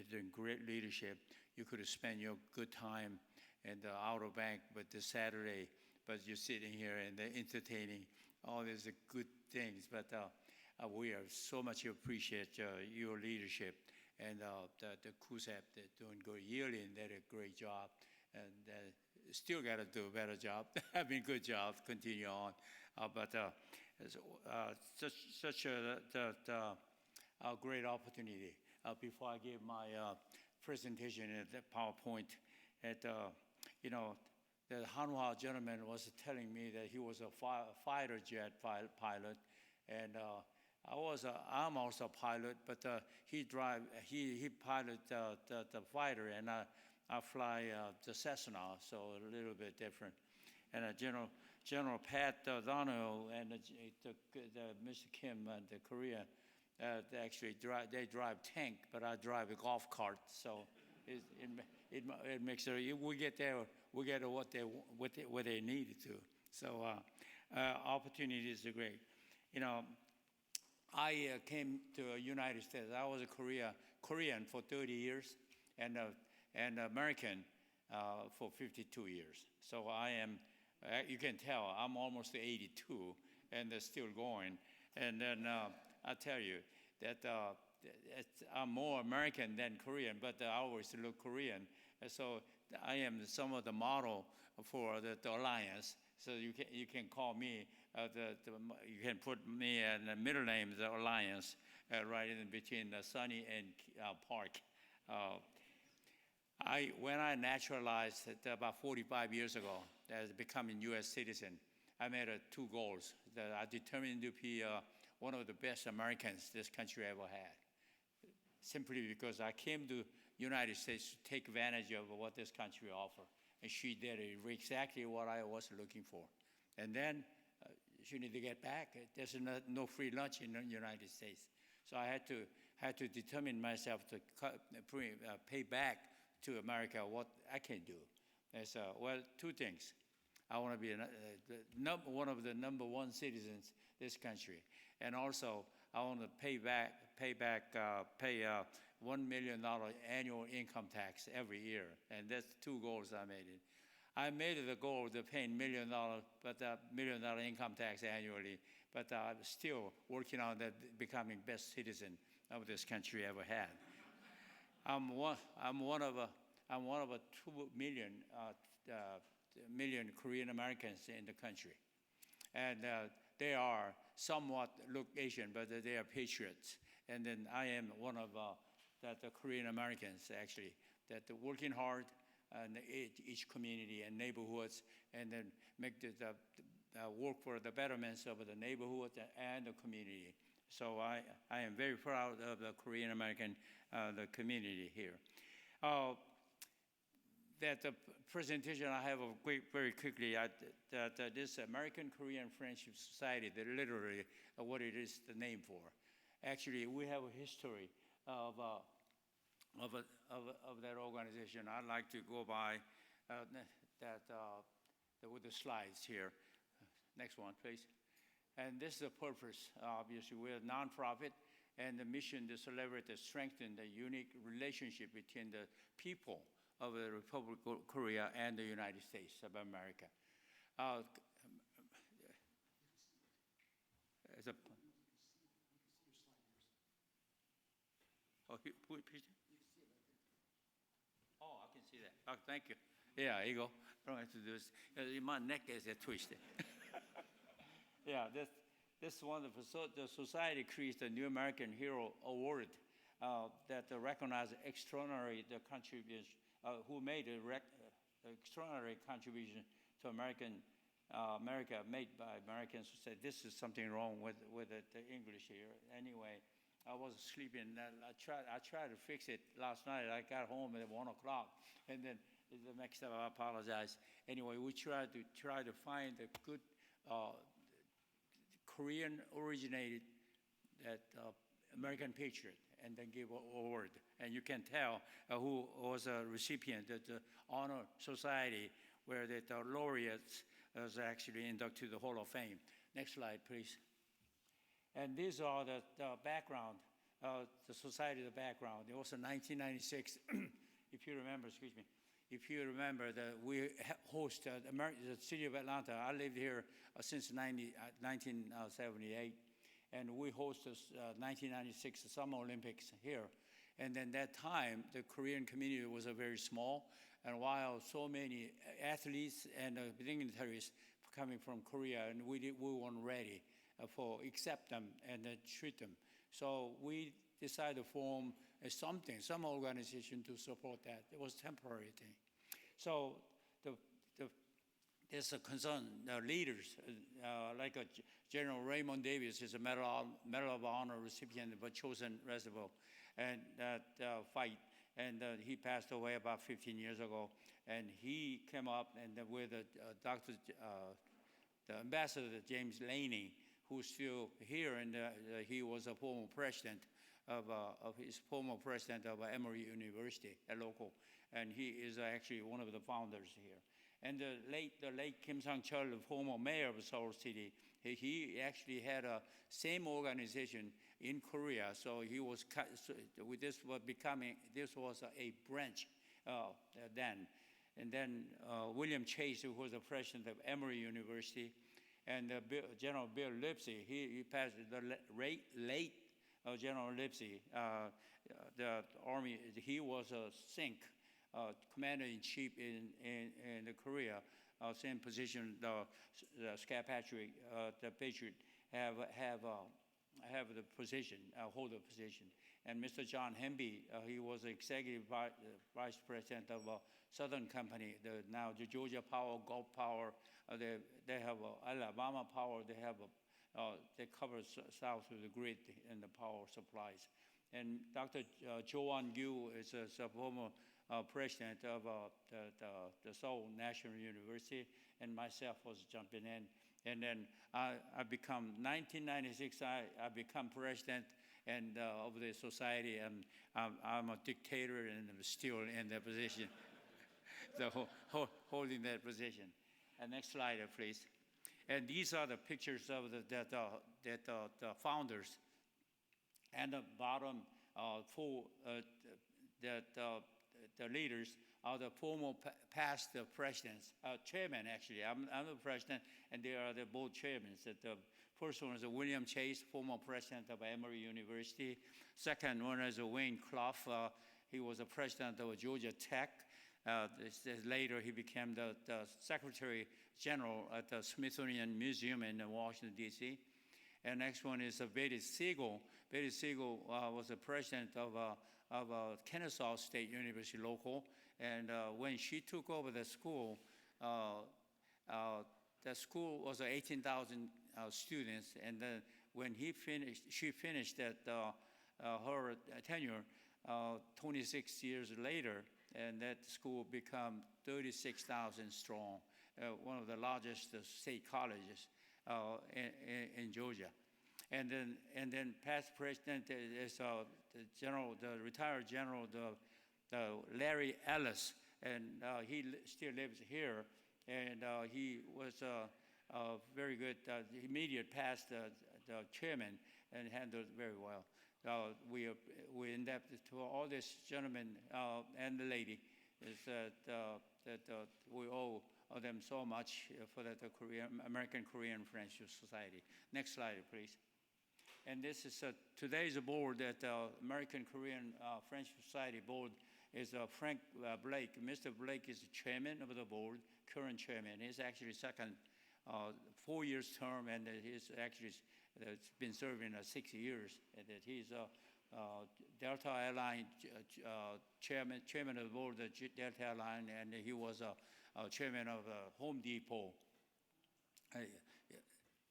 doing great leadership. You could have spent your good time in the Outer Bank, but this Saturday, but you're sitting here and entertaining all these good things. But we are so much appreciate your leadership, and the KUSEP, they're doing good yearly, and they did a great job. And still got to do a better job. I mean, good job, continue on. Such a great opportunity. Before I give my presentation at the PowerPoint, the Hanwha gentleman was telling me that he was a fighter jet pilot, and I'm also a pilot, but he pilot the fighter, and I fly the Cessna, so a little bit different. And General Pat Donohue and Mr. Kim, the Korean, actually they drive tank, but I drive a golf cart. So it makes it. We get there. We get what they needed to. So opportunities are great. I came to the United States. I was a Korean for 30 years, and American for 52 years. So I am. You can tell I'm almost 82 and they're still going. And then I tell you that I'm more American than Korean, but I always look Korean. And so I am some of the model for the alliance. So you can call me you can put me in the middle name, the alliance, right in between Sunny and Park. When I naturalized about 45 years ago, as becoming U.S. citizen, I made two goals that I determined to be one of the best Americans this country ever had. Simply because I came to United States to take advantage of what this country offers, and she did exactly what I was looking for. And then she needed to get back. There's no free lunch in the United States, so I had to determine myself to pay back to America what I can do. There's two things. I want to be one of the #1 citizens this country, and also I want to pay $1 million annual income tax every year, and that's two goals I made. I made it a goal to pay $1 million, but $1 million income tax annually. But I'm still working on that, becoming best citizen of this country ever had. I'm one of a 2 million Korean Americans in the country, and they are somewhat look Asian, but they are patriots. And then I am one of the Korean Americans actually that are working hard in each community and neighborhoods, and then make the work for the betterments of the neighborhood and the community. So I am very proud of the Korean American the community here. That the presentation I have very quickly, that this American Korean Friendship Society, that literally what it is the name for. Actually, we have a history of that organization. I'd like to go by with the slides here. Next one, please. And this is the purpose. Obviously, we're a nonprofit, and the mission to celebrate and strengthen the unique relationship between the people of the Republic of Korea and the United States of America. I can see that. Oh, thank you. Yeah, here you go. Don't have to do this. My neck is twisted. Yeah, this wonderful. So the society creates the New American Hero Award that recognizes extraordinary contributions who made extraordinary contribution to America made by Americans who said this is something wrong with the English here. Anyway, I was sleeping. I tried to fix it last night. I got home at 1 o'clock, and then the next time I apologize. Anyway, we tried to find a good Korean originated American patriot, and then give an award. And you can tell who was a recipient of the Honor Society, where the laureates was actually inducted to the Hall of Fame. Next slide, please. And these are the background, the society, the background. It was in 1996, if you remember, excuse me. If you remember that we host the city of Atlanta. I lived here since 1978. And we hosted 1996 Summer Olympics here. And then that time, the Korean community was very small. And while so many athletes and dignitaries coming from Korea, and we weren't ready for accept them and treat them. So we decided to form some organization to support that. It was temporary thing. So there's a concern, leaders, like General Raymond Davis is a Medal of Honor recipient of a chosen reservoir, and that fight, and he passed away about 15 years ago, and he came up and with the ambassador James Laney, who's still here, and he was a former president of Emory University, a local, and he is actually one of the founders here. And the late Kim Sang-chul, the former mayor of Seoul City, he actually had a same organization in Korea. So he was this was a branch then. And then William Chase, who was the president of Emory University, and General Bill Lipsey, he passed the late General Lipsey, the Army. He was a SINC. Commander-in-Chief in Korea, same position. The Scott Patrick, the Patriot, have the position, hold the position. And Mr. John Hemby, he was executive vice president of Southern Company. Now the Georgia Power, Gulf Power, they have Alabama Power. They cover south of the grid and the power supplies. And Dr. Jo Won-gyu is a former president of the Seoul National University, and myself was jumping in. And then I become, 1996, I become president of the society, and I'm a dictator and I'm still in that position, so holding that position. Next slide, please. And these are the pictures of the founders. And the bottom four, the leaders are the former past presidents, chairman actually. I'm the president, and they are the board chairmen. The first one is William Chase, former president of Emory University. Second one is Wayne Clough. He was the president of Georgia Tech. Later, he became the Secretary General at the Smithsonian Museum in Washington, D.C. And next one is Betty Siegel. Betty Siegel was the president of Kennesaw State University local. And when she took over the school was 18,000 students. And then when she finished her tenure 26 years later, and that school became 36,000 strong, one of the largest state colleges in Georgia. And then past president is the retired general, Larry Ellis, and he still lives here, and he was very good, immediate past the chairman, and handled very well. We indebted to all this gentlemen and the lady is that we owe them so much for the American Korean French Society. Next slide, please. And this is today's board that American Korean French Society board is Frank Blake. Mr. Blake is the chairman of the board, current chairman. He's actually second 4 years term, and he's actually been serving 6 years. And that he's Delta Airline chairman of the board of Delta Airline, and he was chairman of Home Depot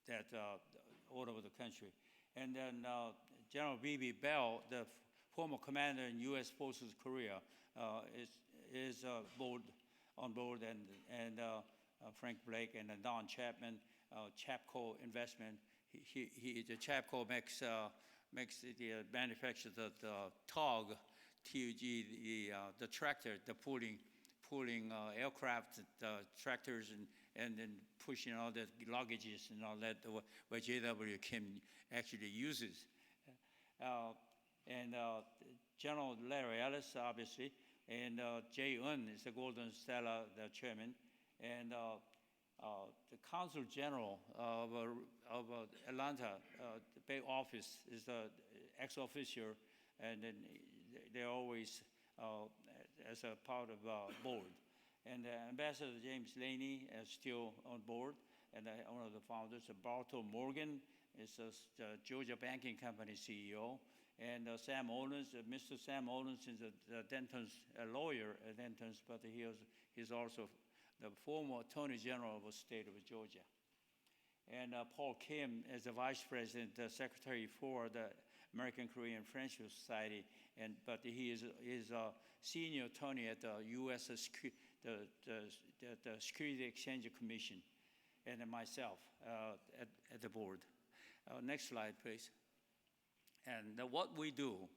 that all over the country. And then General B.B. Bell, the former commander in U.S. Forces Korea, is on board, and Frank Blake and Don Chapman, Chapco Investment. The Chapco manufactures the TOG, T-U-G, the tractor, the pulling aircraft, tractors, and then pushing all the luggages and all that, what J.W. Kim actually uses. And General Larry Ellis, obviously, and Jay Un is the Golden Stella, the chairman, and the Consul General of Atlanta, the Bay office, is the ex-officer, and then they always as a part of board. And Ambassador James Laney is still on board, and one of the founders. Bartow Morgan is the Georgia Banking Company CEO. And Sam Owens, Mr. Sam Owens is a lawyer at Denton's, but he's also the former Attorney General of the state of Georgia. And Paul Kim is the Vice President, Secretary for the American Korean Friendship Society, but he is a senior attorney at the U.S. the Security Exchange Commission, and myself at the board. Next slide, please. And what we do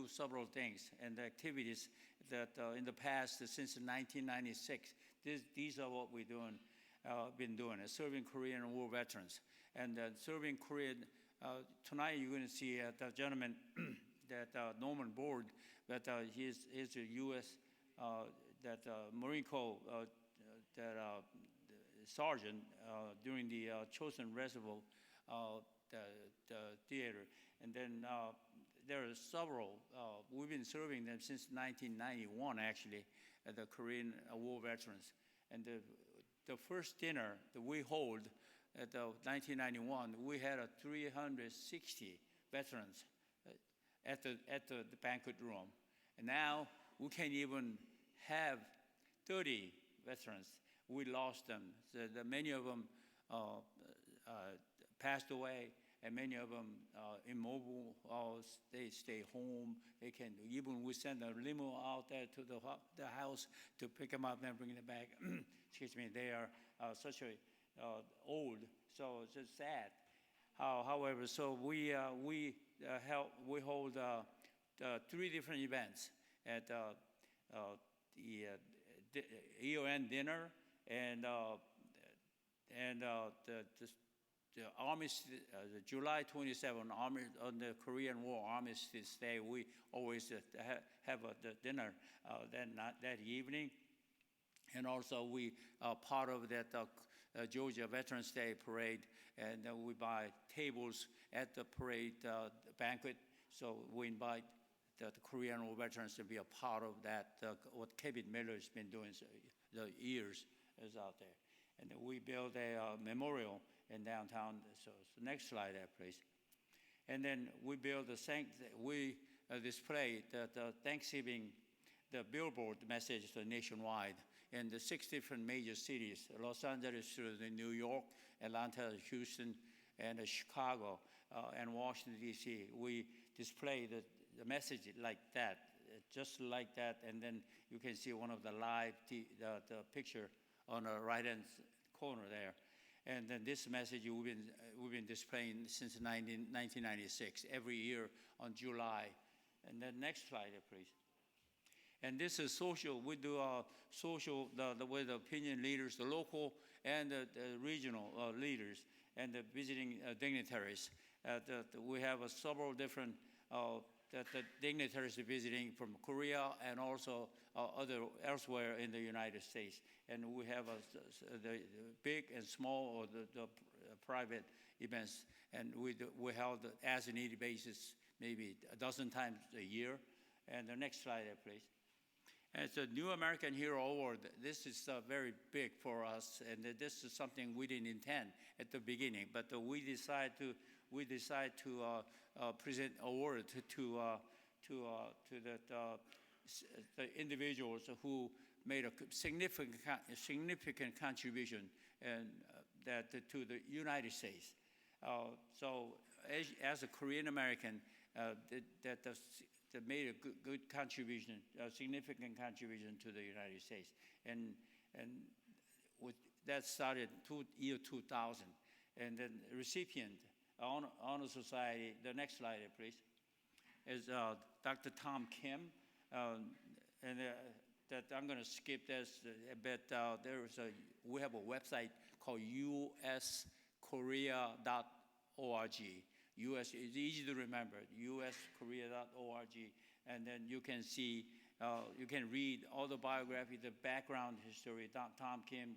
several things and activities that in the past, since 1996, these are what we're doing, been doing, serving Korean War veterans. And serving Korean, tonight you're going to see the gentleman, that Norman Board, that he's a U.S. Marine Corps sergeant during the Chosin Reservoir the theater. And then there are several, we've been serving them since 1991, actually, the Korean War veterans. And the first dinner that we hold at the 1991, we had 360 veterans at the banquet room. And now we can't even have 30 veterans. We lost them. Many of them passed away, and many of them immobile, they stay home. They can, even we send a limo out there to the house to pick them up and bring them back. Excuse me, they are such a old, so it's just sad. However, so we hold 3 different events at the year-end dinner and the Armistice, the July 27 on the Korean War Armistice Day. We always have the dinner that evening, and also we are part of that Georgia Veterans Day parade, and we buy tables at the parade banquet. So we invite the Korean War veterans to be a part of that. What Kevin Miller has been doing the years is out there, and then we build a memorial in downtown. So next slide there, please. And then we build we display the Thanksgiving, the billboard message nationwide in the 6 different major cities: Los Angeles through New York, Atlanta, Houston, and Chicago, and Washington, D.C. We display the message like that, just like that, and then you can see one of the live, the picture on the right-hand corner there. And then this message we've been displaying since 1996, every year on July. And then next slide, please. And this is social. We do social with the opinion leaders, the local and the regional leaders, and the visiting dignitaries. We have several different dignitaries visiting from Korea and also elsewhere in the United States. And we have the big and small or the private events, and we held as a needed basis maybe a dozen times a year. And the next slide, please. And it's a New American Hero Award. This is very big for us, and this is something we didn't intend at the beginning, but we decide to present award to the individuals who made a significant contribution and to the United States. So as a Korean American, that made a good contribution, a significant contribution to the United States, and that started year 2000, and then the recipient honor society. The next slide, please. Is Dr. Tom Kim, and that I'm going to skip this a bit. We have a website called uskorea.org. US is easy to remember, uskorea.org, and then you can see, you can read all the biography, the background history. Tom Kim,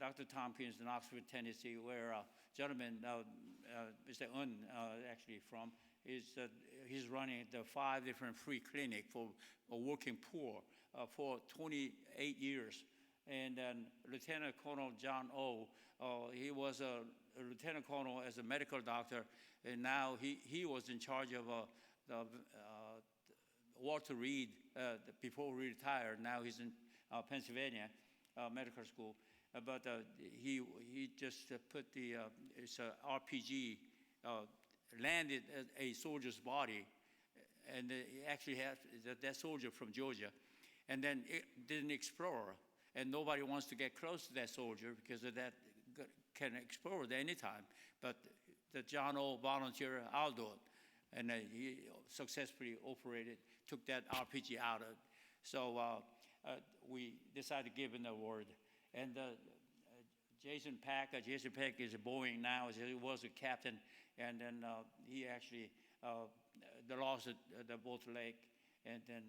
Dr. Tom Kim is in Oxford, Tennessee, where gentleman, Mr. Un, actually from, he's running the 5 different free clinic for working poor for 28 years. And then Lieutenant Colonel John O, he was a lieutenant colonel as a medical doctor, and now he was in charge of Walter Reed before he retired. Now he's in Pennsylvania medical school. But he just put the it's a RPG landed a soldier's body, and he actually had that soldier from Georgia, and then it didn't explore, and nobody wants to get close to that soldier because of that can explode at any time. But the John O volunteer, I'll do it, and he successfully operated, took that RPG out of it. So we decided to give him the award. And Jason Pack is a Boeing now. He was a captain, and then he actually lost the boat leg, and then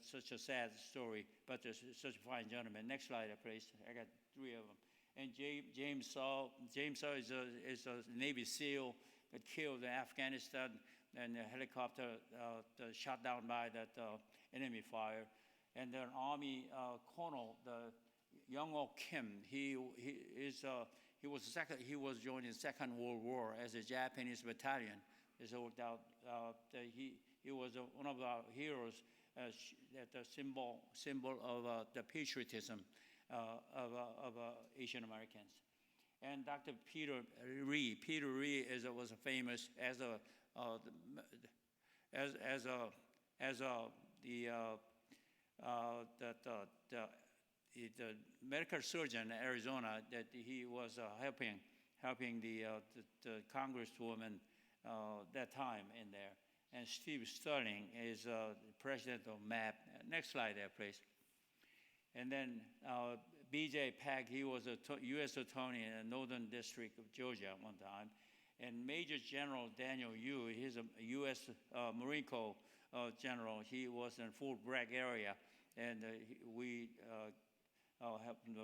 such a sad story, but such a fine gentleman. Next slide, please. I got 3 of them. And James Saw is a Navy SEAL that killed in Afghanistan, and the helicopter shot down by that enemy fire. And then Army Colonel, the Young-O Kim, he was joined in Second World War as a Japanese battalion. It worked out. He was one of our heroes, the symbol of the patriotism of Asian Americans. And Dr. Peter Ree. Peter Ree was famous as the medical surgeon in Arizona, that he was helping the congresswoman that time in there. And Steve Sterling is president of MAP. Next slide there, please. And then B.J. Pack, he was a U.S. attorney in the Northern District of Georgia at one time. And Major General Daniel Yu, he's a U.S. Marine Corps general. He was in Fort Bragg area, and we helped him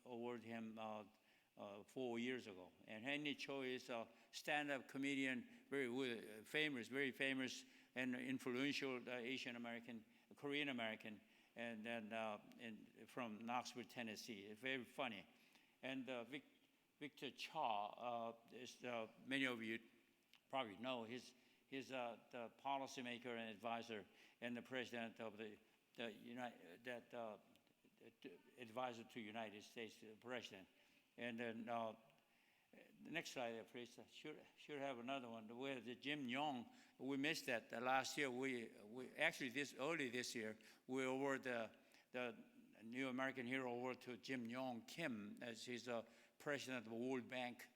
award him 4 years ago. And Henry Cho is a stand-up comedian, very famous and influential Asian American, Korean American, and then from Knoxville, Tennessee. Very funny. And Victor Cha, many of you probably know, he's the policymaker and advisor and the president of advisor to United States President. And then the next slide there, please. Should have another one. Where the Jim Yong, we missed that last year. We actually early this year we award the New American Hero Award to Jim Yong Kim, as he's a president of the World Bank.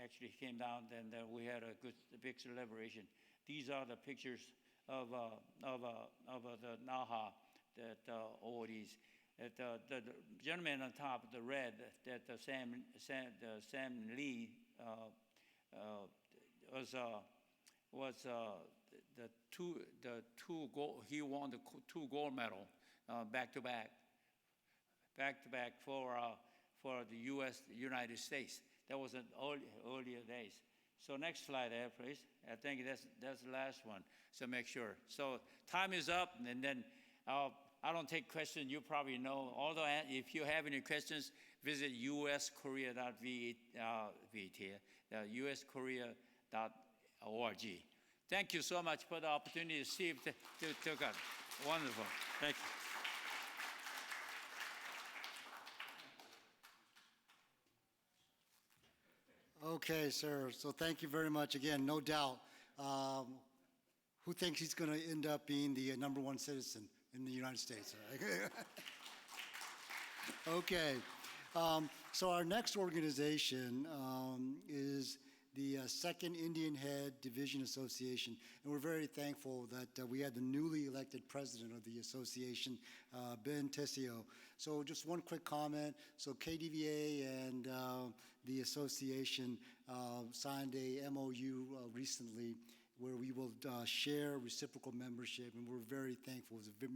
Actually came down, and we had a big celebration. These are the pictures of the NAHA awardees. The gentleman on top, the red, that Sam Lee he won the 2 gold medal back to back for the United States. That was in earlier days. So next slide there, please. I think that's the last one. So make sure. So time is up, and then I don't take questions. You probably know. Although if you have any questions, visit uskorea.vat, uskorea.org. Thank you so much for the opportunity to see if to come. Wonderful. Thank you. Okay, sir. So thank you very much. Again, no doubt. Who thinks he's going to end up being the #1 citizen in the United States? Okay. So our next organization is the Second Indian Head Division Association, and we're very thankful that we had the newly elected president of the association, Ben Tessio. So just one quick comment. So KDVA and the association signed a MOU recently where we will share reciprocal membership, and we're very thankful. It's a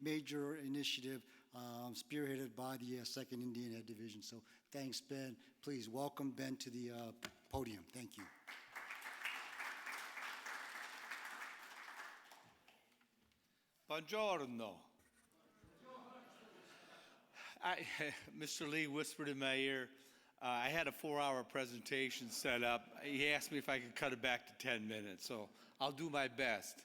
major initiative spearheaded by the Second Indian Head Division. So thanks, Ben. Please welcome Ben to the podium. Thank you. Buongiorno. Mr. Lee whispered in my ear, I had a 4-hour presentation set up. He asked me if I could cut it back to 10 minutes, so I'll do my best.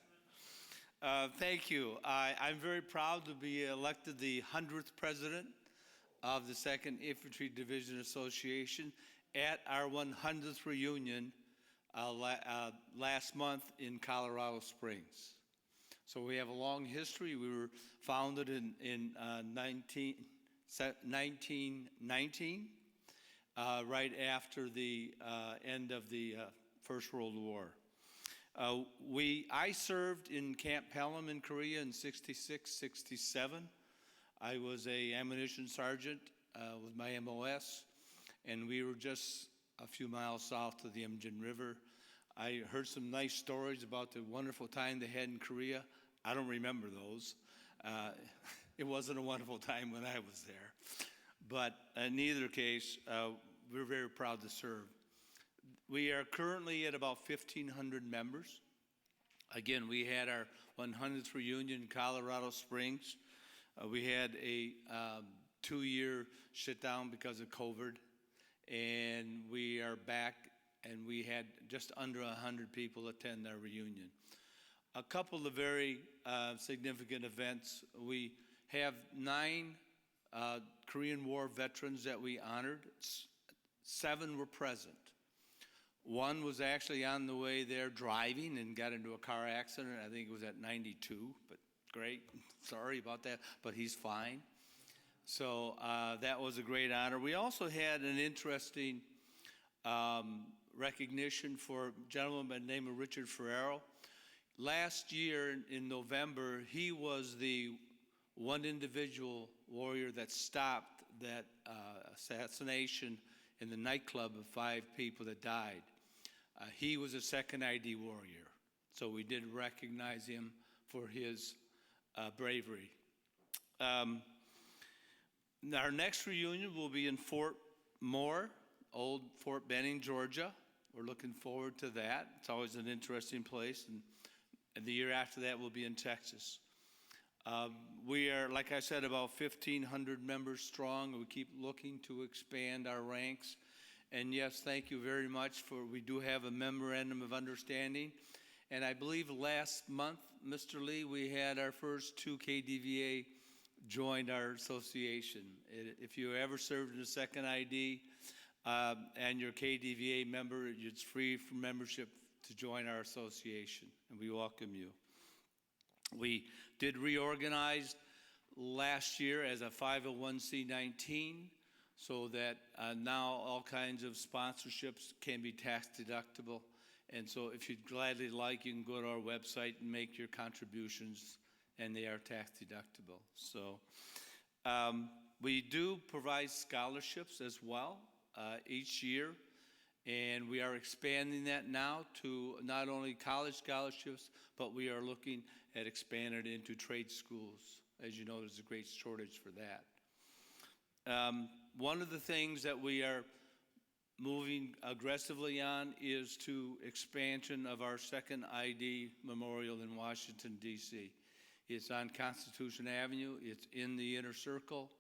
Thank you. I'm very proud to be elected the 100th president of the 2nd Infantry Division Association at our 100th reunion last month in Colorado Springs. So we have a long history. We were founded in 1919, right after the end of the First World War. I served in Camp Pelham in Korea in 66, 67. I was a ammunition sergeant with my MOS, and we were just a few miles south of the Imjin River. I heard some nice stories about the wonderful time they had in Korea. I don't remember those. It wasn't a wonderful time when I was there. But in either case, we're very proud to serve. We are currently at about 1,500 members. Again, we had our 100th reunion in Colorado Springs. We had a 2-year shutdown because of COVID, and we are back, and we had just under 100 people attend our reunion. A couple of very significant events. We have 9 Korean War veterans that we honored. 7 were present. 1 was actually on the way there driving and got into a car accident. I think it was at 92, but great. Sorry about that, but he's fine. So that was a great honor. We also had an interesting recognition for a gentleman by the name of Richard Ferrero. Last year in November, he was the one individual warrior that stopped that assassination in the nightclub of 5 people that died. He was a second ID warrior, so we did recognize him for his bravery. Our next reunion will be in Fort Moore, old Fort Benning, Georgia. We're looking forward to that. It's always an interesting place, and the year after that will be in Texas. We are, like I said, about 1,500 members strong. We keep looking to expand our ranks. And yes, thank you very much we do have a memorandum of understanding. And I believe last month, Mr. Lee, we had our first 2 KDVA joined our association. If you ever served in a second ID and you're a KDVA member, it's free from membership to join our association, and we welcome you. We did reorganize last year as a 501c19 so that now all kinds of sponsorships can be tax deductible. And so if you'd gladly like, you can go to our website and make your contributions, and they are tax deductible. So we do provide scholarships as well each year, and we are expanding that now to not only college scholarships, but we are looking at expanding it into trade schools. As you know, there's a great shortage for that. One of the things that we are moving aggressively on is to expansion of our second ID memorial in Washington, D.C. It's on Constitution Avenue. It's in the inner circle,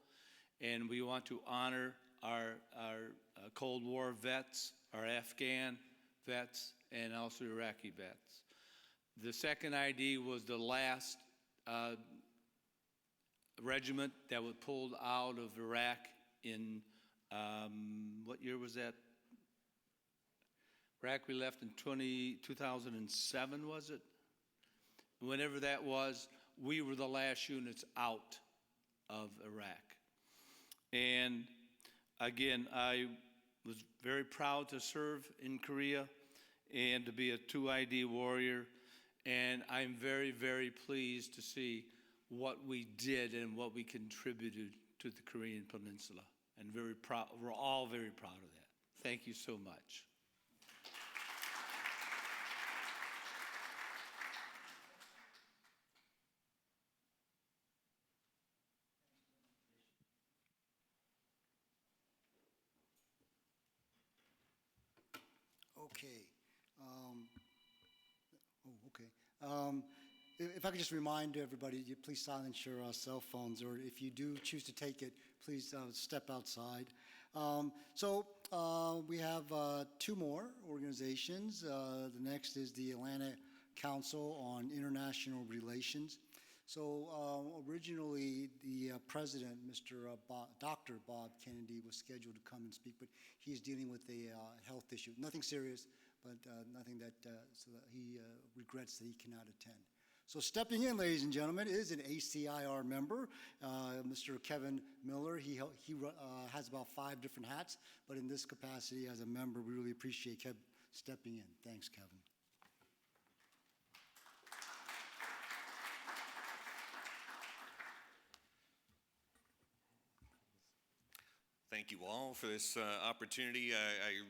and we want to honor our Cold War vets, our Afghan vets, and also Iraqi vets. The second ID was the last regiment that was pulled out of Iraq in, what year was that? Iraq we left in 2007, was it? Whenever that was, we were the last units out of Iraq. And again, I was very proud to serve in Korea and to be a 2ID warrior. And I'm very, very pleased to see what we did and what we contributed to the Korean Peninsula. And very proud, we're all very proud of that. Thank you so much. Okay. If I could just remind everybody, you please silence your cell phones, or if you do choose to take it, please step outside. We have two more organizations. The next is the Atlanta Council on International Relations. Originally, the president, Dr. Bob Kennedy, was scheduled to come and speak, but he's dealing with a health issue. Nothing serious, but nothing that, so that he regrets that he cannot attend. So stepping in, ladies and gentlemen, is an ACIR member, Mr. Kevin Miller. He has about 5 different hats, but in this capacity as a member, we really appreciate Kevin stepping in. Thanks, Kevin. Thank you all for this opportunity. I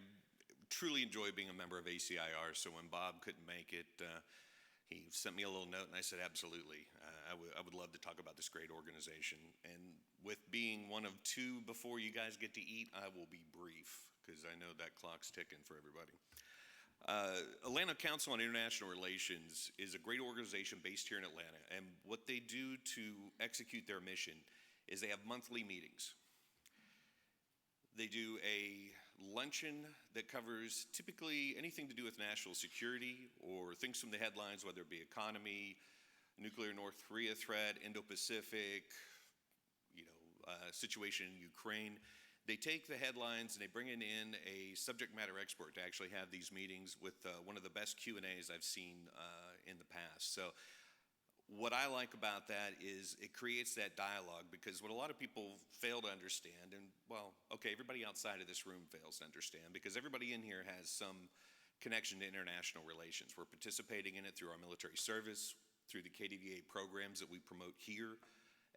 truly enjoy being a member of ACIR, so when Bob couldn't make it, he sent me a little note and I said, absolutely. I would love to talk about this great organization. And with being one of 2 before you guys get to eat, I will be brief because I know that clock's ticking for everybody. Atlanta Council on International Relations is a great organization based here in Atlanta. And what they do to execute their mission is they have monthly meetings. They do a luncheon that covers typically anything to do with national security or things from the headlines, whether it be economy, nuclear North Korea threat, Indo-Pacific, situation in Ukraine. They take the headlines and they bring in a subject matter expert to actually have these meetings with one of the best Q&As I've seen in the past. So what I like about that is it creates that dialogue, because what a lot of people fail to understand, and well, okay, everybody outside of this room fails to understand, because everybody in here has some connection to international relations. We're participating in it through our military service, through the KDVA programs that we promote here,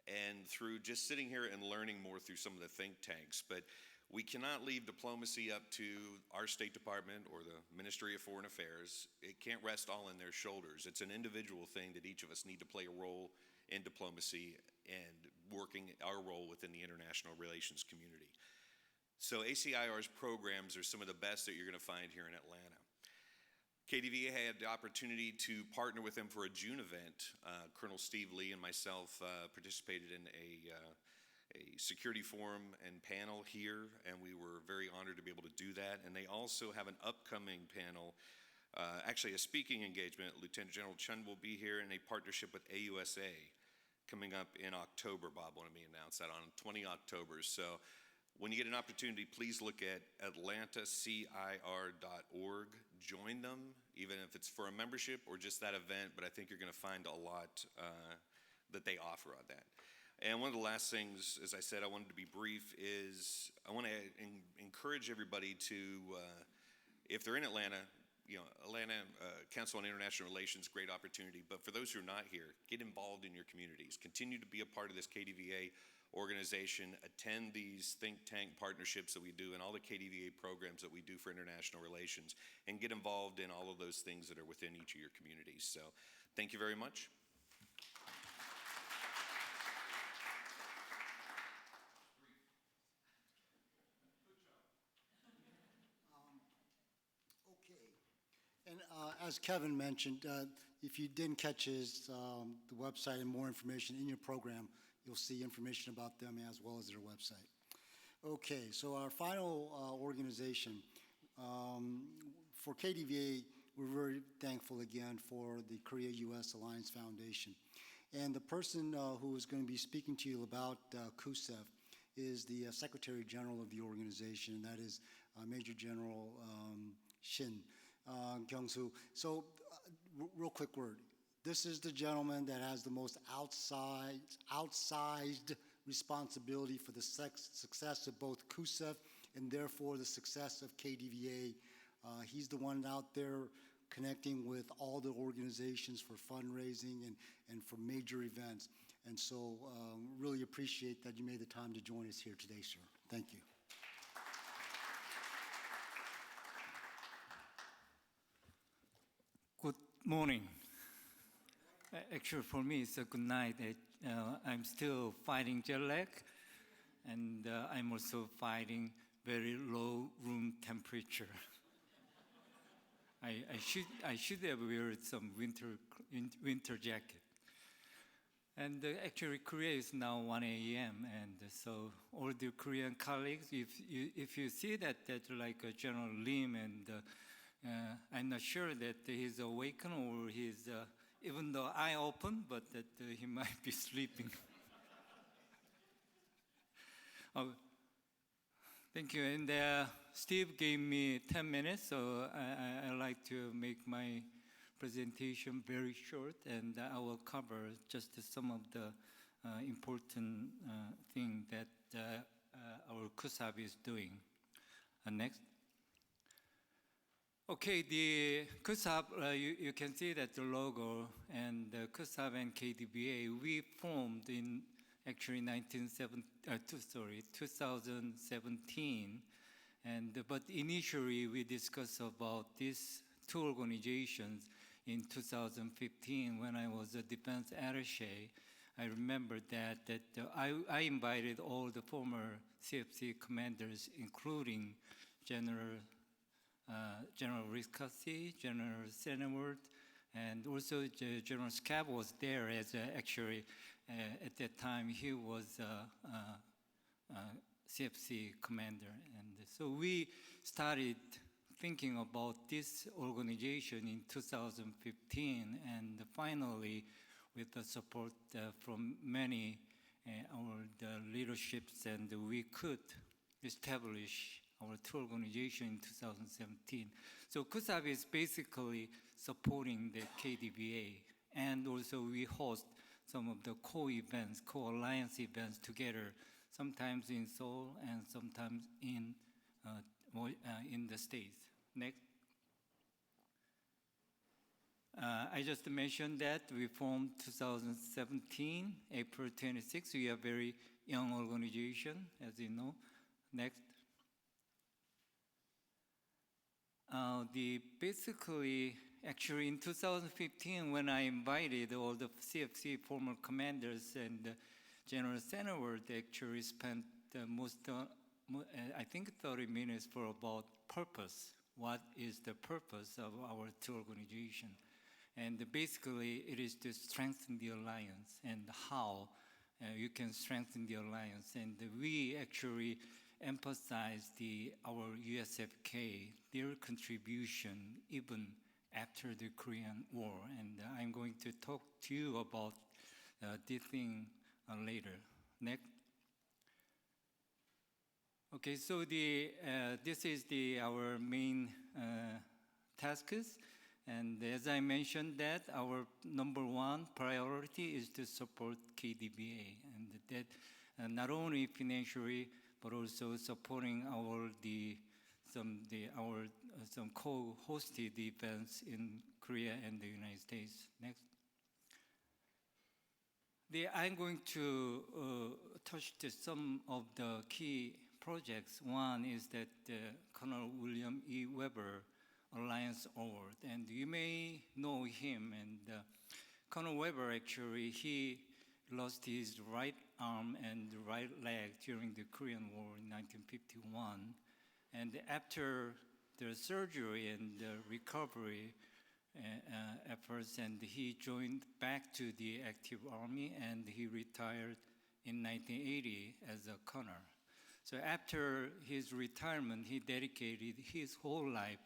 and through just sitting here and learning more through some of the think tanks. But we cannot leave diplomacy up to our State Department or the Ministry of Foreign Affairs. It can't rest all in their shoulders. It's an individual thing that each of us need to play a role in diplomacy and working our role within the international relations community. So ACIR's programs are some of the best that you're going to find here in Atlanta. KDVA had the opportunity to partner with them for a June event. Colonel Steve Lee and myself participated in a security forum and panel here, and we were very honored to be able to do that. And they also have an upcoming panel, actually a speaking engagement. Lieutenant General Chun will be here in a partnership with AUSA coming up in October. Bob wanted me to announce that on 20 October. So when you get an opportunity, please look at atlantacir.org. Join them, even if it's for a membership or just that event, but I think you're going to find a lot that they offer on that. And one of the last things, as I said, I wanted to be brief, is I want to encourage everybody to, if they're in Atlanta, Atlanta Council on International Relations, great opportunity. But for those who are not here, get involved in your communities. Continue to be a part of this KDVA organization. Attend these think tank partnerships that we do and all the KDVA programs that we do for international relations. And get involved in all of those things that are within each of your communities. So thank you very much. And as Kevin mentioned, if you didn't catch the website and more information in your program, you'll see information about them as well as their website. Okay, so our final organization, for KDVA, we're very thankful again for the Korea-U.S. Alliance Foundation. And the person who is going to be speaking to you about KUSEF is the Secretary General of the organization, and that is Major General Shin Kyung-soo. So, real quick word. This is the gentleman that has the most outsized responsibility for the success of both KUSEF and therefore the success of KDVA. He's the one out there connecting with all the organizations for fundraising and for major events. And so really appreciate that you made the time to join us here today, sir. Thank you. Good morning. Actually, for me, it's a good night. I'm still fighting jet lag, and I'm also fighting very low room temperature. I I should have wear some winter jacket. And actually, Korea is now 1 a.m. And so all the Korean colleagues, if you see that like General Lim, and I'm not sure that he's awakened or he's, even though I open, but that he might be sleeping. Oh, thank you. And Steve gave me 10 minutes, so I like to make my presentation very short, and I will cover just some of the important thing that our KUSAB is doing. Next. Okay, the KUSAB, you can see that the logo, and KUSAB and KDVA, we formed in actually 2017, but initially we discussed about these two organizations in 2015 when I was a defense attaché. I remember that I invited all the former CFC commanders, including General Riscassi, General Seneward, and also General Scab was there as actually at that time he was CFC commander. And so we started thinking about this organization in 2015, and finally, with the support from many the leaderships, and we could establish our two organization in 2017. So KUSAB is basically supporting the KDVA, and also we host some of the co-events, co-alliance events together, sometimes in Seoul and sometimes in the States. Next. I just mentioned that we formed 2017, April 26. We are a very young organization, as you know. Next. Basically, actually in 2015, when I invited all the CFC former commanders and General Seneward, actually spent I think 30 minutes for about purpose. What is the purpose of our two organizations? And basically, it is to strengthen the alliance, and how you can strengthen the alliance. And we actually emphasize our USFK, their contribution even after the Korean War. And I'm going to talk to you about this thing later. Next. Okay, so this is our main tasks. And as I mentioned that, our number one priority is to support KDVA, and that not only financially, but also supporting some co-hosted events in Korea and the United States. Next. I'm going to touch some of the key projects. One is that Colonel William E. Weber Alliance Award, and you may know him. And Colonel Weber, actually, he lost his right arm and right leg during the Korean War in 1951. And after the surgery and the recovery efforts, and he joined back to the active army, and he retired in 1980 as a colonel. So after his retirement, he dedicated his whole life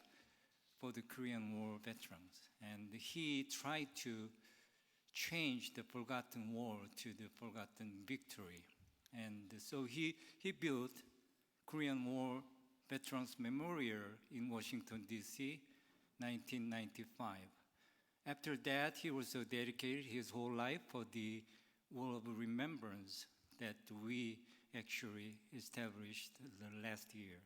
for the Korean War veterans. And he tried to change the forgotten war to the forgotten victory. And so he built Korean War Veterans Memorial in Washington, D.C., 1995. After that, he also dedicated his whole life for the Wall of Remembrance that we actually established the last year.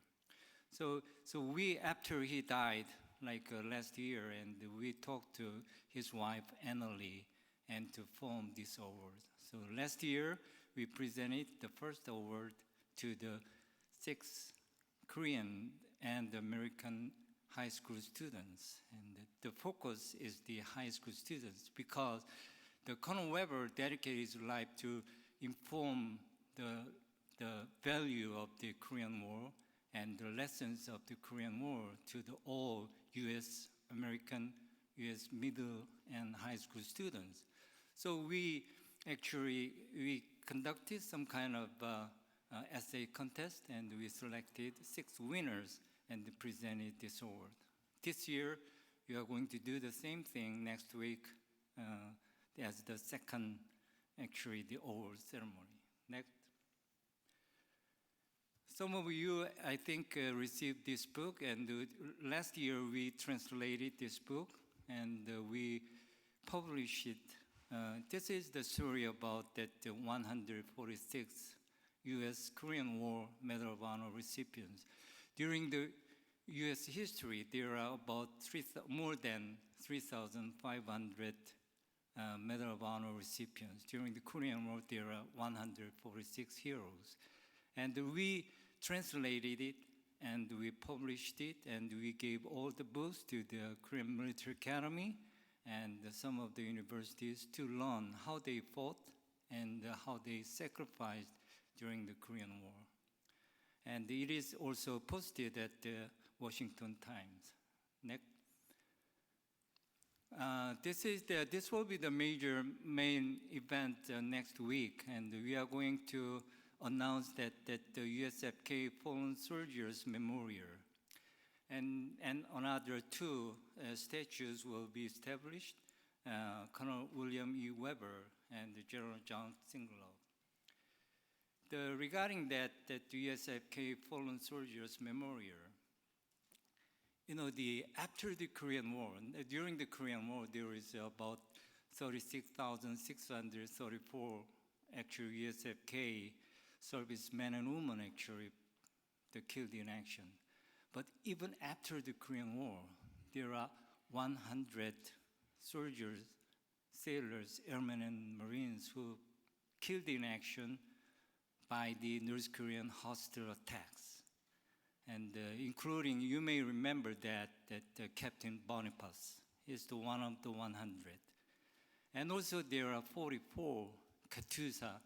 So we, after he died, like last year, and we talked to his wife, Annalie, and to form this award. So last year, we presented the first award to the 6 Korean and American high school students. And the focus is the high school students, because the Colonel Weber dedicated his life to inform the value of the Korean War and the lessons of the Korean War to all U.S. American, U.S. middle and high school students. So we conducted some kind of essay contest, and we selected 6 winners and presented this award. This year, we are going to do the same thing next week as the second, the award ceremony. Next. Some of you, I think, received this book, and last year we translated this book, and we published it. This is the story about that 146 U.S. Korean War Medal of Honor recipients. During the U.S. history, there are about more than 3,500 Medal of Honor recipients. During the Korean War, there are 146 heroes. And we translated it, and we published it, and we gave all the books to the Korean Military Academy and some of the universities to learn how they fought and how they sacrificed during the Korean War. And it is also posted at the Washington Times. Next. This will be the main event next week, and we are going to announce that the USFK Fallen Soldiers Memorial and another 2 statues will be established, Colonel William E. Weber and General John Singlaub. Regarding that USFK Fallen Soldiers Memorial, after the Korean War, during the Korean War, there is about 36,634 actually USFK servicemen and women killed in action. But even after the Korean War, there are 100 soldiers, sailors, airmen, and Marines who killed in action by the North Korean hostile attacks. And including, you may remember that Captain Boniface is one of the 100. And also there are 44 Katyusha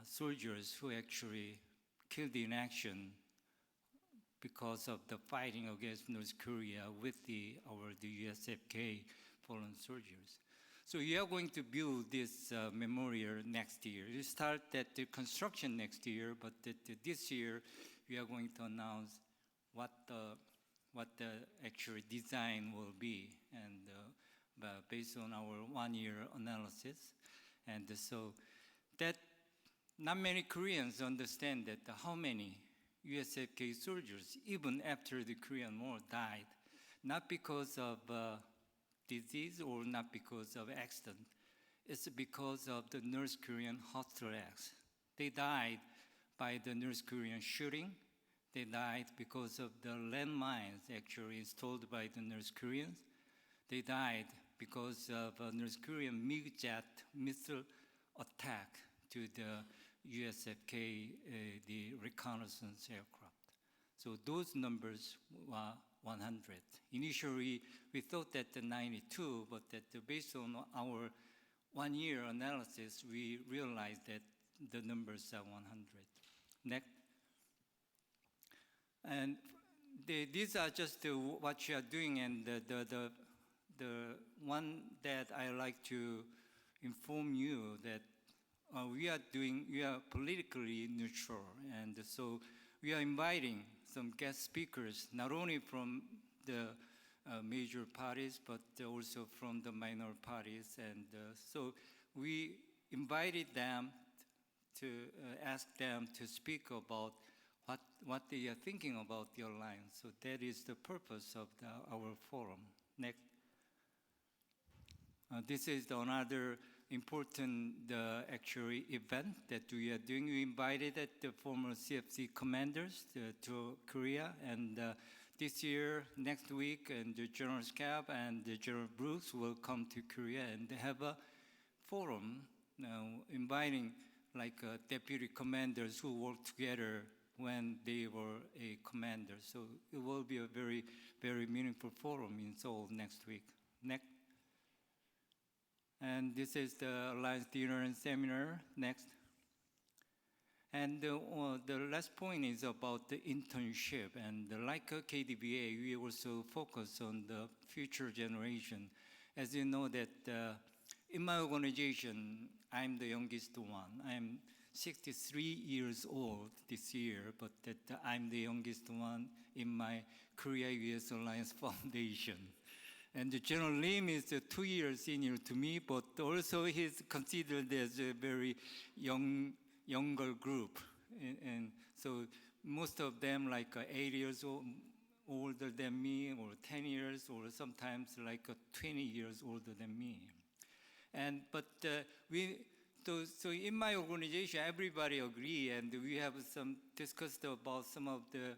soldiers who actually killed in action because of the fighting against North Korea with the USFK fallen soldiers. So we are going to build this memorial next year. We start the construction next year, but this year we are going to announce what the actual design will be, and based on our 1-year analysis. And so that not many Koreans understand that how many USFK soldiers, even after the Korean War, died, not because of disease or not because of accident. It's because of the North Korean hostile acts. They died by the North Korean shooting. They died because of the landmines actually installed by the North Koreans. They died because of a North Korean MiG jet missile attack to the USFK, the reconnaissance aircraft. So those numbers were 100. Initially, we thought that the 92, but based on our 1-year analysis, we realized that the numbers are 100. Next. And these are just what you are doing, and the one that I like to inform you that we are politically neutral, and so we are inviting some guest speakers, not only from the major parties, but also from the minor parties. And so we invited them to ask them to speak about what they are thinking about the alliance. So that is the purpose of our forum. Next. This is another important actually event that we are doing. We invited the former CFC commanders to Korea, and this year, next week, and the General Scab and the General Brooks will come to Korea and have a forum inviting deputy commanders who worked together when they were a commander. So it will be a very, very meaningful forum in Seoul next week. Next. And this is the Alliance Dinner and Seminar. Next. And the last point is about the internship. And like KDVA, we also focus on the future generation. As you know that in my organization, I'm the youngest one. I'm 63 years old this year, but that I'm the youngest one in my Korea US Alliance Foundation. And the General Lim is 2 years senior to me, but also he's considered as a very younger group. And so most of them like 8 years older than me, or 10 years, or sometimes like 20 years older than me. So in my organization, everybody agree, and we have some discussed about some of the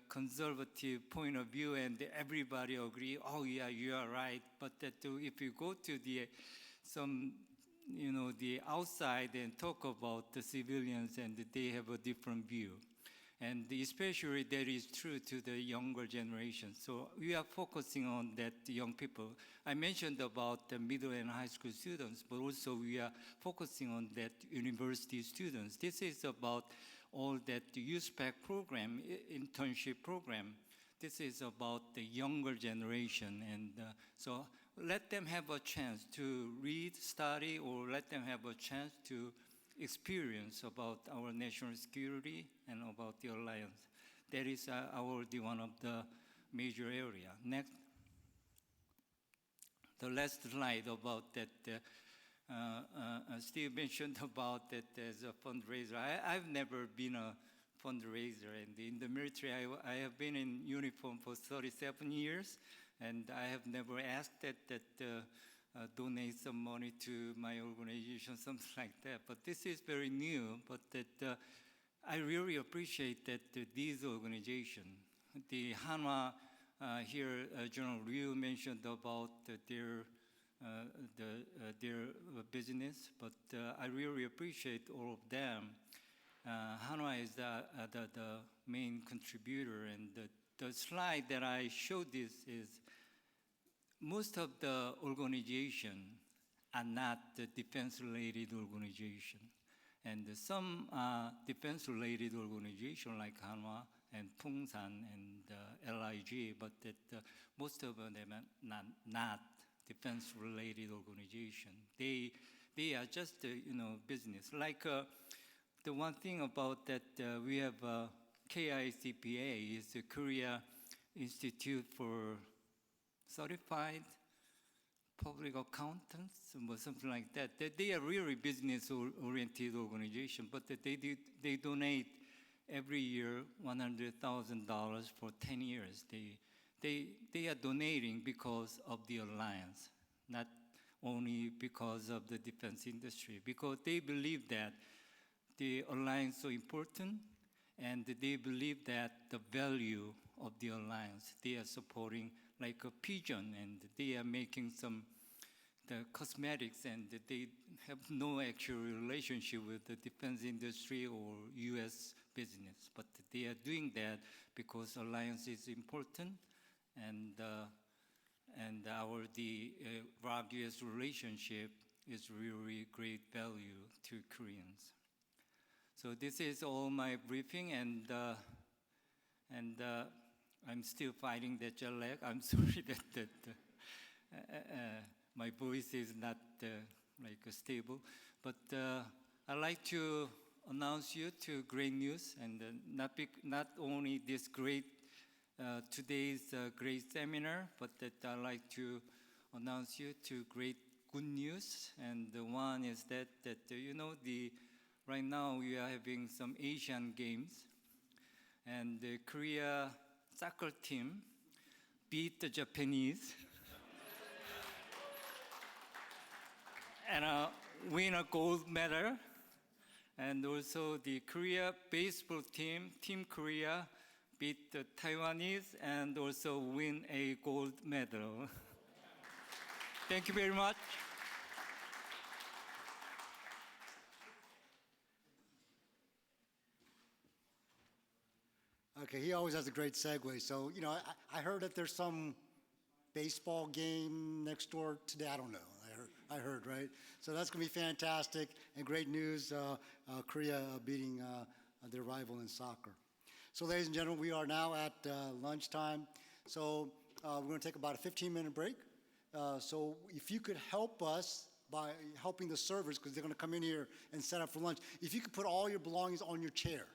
conservative point of view, and everybody agree. Oh yeah, you are right. But that if you go to the outside and talk about the civilians, and they have a different view. And especially that is true to the younger generation. So we are focusing on that young people. I mentioned about the middle and high school students, but also we are focusing on that university students. This is about all that USPAC program, internship program. This is about the younger generation. And so let them have a chance to read, study, or let them have a chance to experience about our national security and about the alliance. That is one of the major area. Next, the last slide about that. Steve mentioned about that as a fundraiser. I've never been a fundraiser, and in the military, I have been in uniform for 37 years, and I have never asked that donate some money to my organization, something like that. But this is very new, but that I really appreciate that these organizations, the Hanwha here, General Ryu mentioned about their business, but I really appreciate all of them. Hanwha is the main contributor, and the slide that I showed this is most of the organization are not the defense-related organization. And some defense-related organization like Hanwha and Pungsan and LIG, but that most of them are not defense-related organization. They are just business. Like the one thing about that we have KICPA is the Korea Institute for Certified Public Accountants, or something like that. They are really business-oriented organization, but they donate every year $100,000 for 10 years. They are donating because of the alliance, not only because of the defense industry, because they believe that the alliance is so important, and they believe that the value of the alliance, they are supporting like a pigeon, and they are making the cosmetics, and they have no actual relationship with the defense industry or U.S. business. But they are doing that because alliance is important, and the ROG-US relationship is really great value to Koreans. So this is all my briefing, and I'm still fighting the jet lag. I'm sorry that my voice is not stable, but I'd like to announce you to great news, and not only this great today's great seminar, but that I'd like to announce you to great good news. And the one is that right now we are having some Asian Games, and the Korea soccer team beat the Japanese and win a gold medal. And also the Korea baseball team, Team Korea, beat the Taiwanese and also win a gold medal. Thank you very much. Okay, he always has a great segue. So, I heard that there's some baseball game next door today. I don't know. I heard, right? So that's going to be fantastic and great news, Korea beating their rival in soccer. So ladies and gentlemen, we are now at lunchtime. So we're going to take about a 15-minute break. So if you could help us by helping the servers, because they're going to come in here and set up for lunch, if you could put all your belongings on your chair.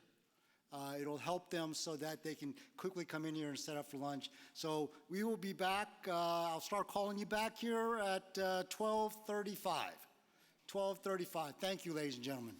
It'll help them so that they can quickly come in here and set up for lunch. So we will be back. I'll start calling you back here at 12:35. 12:35. Thank you, ladies and gentlemen.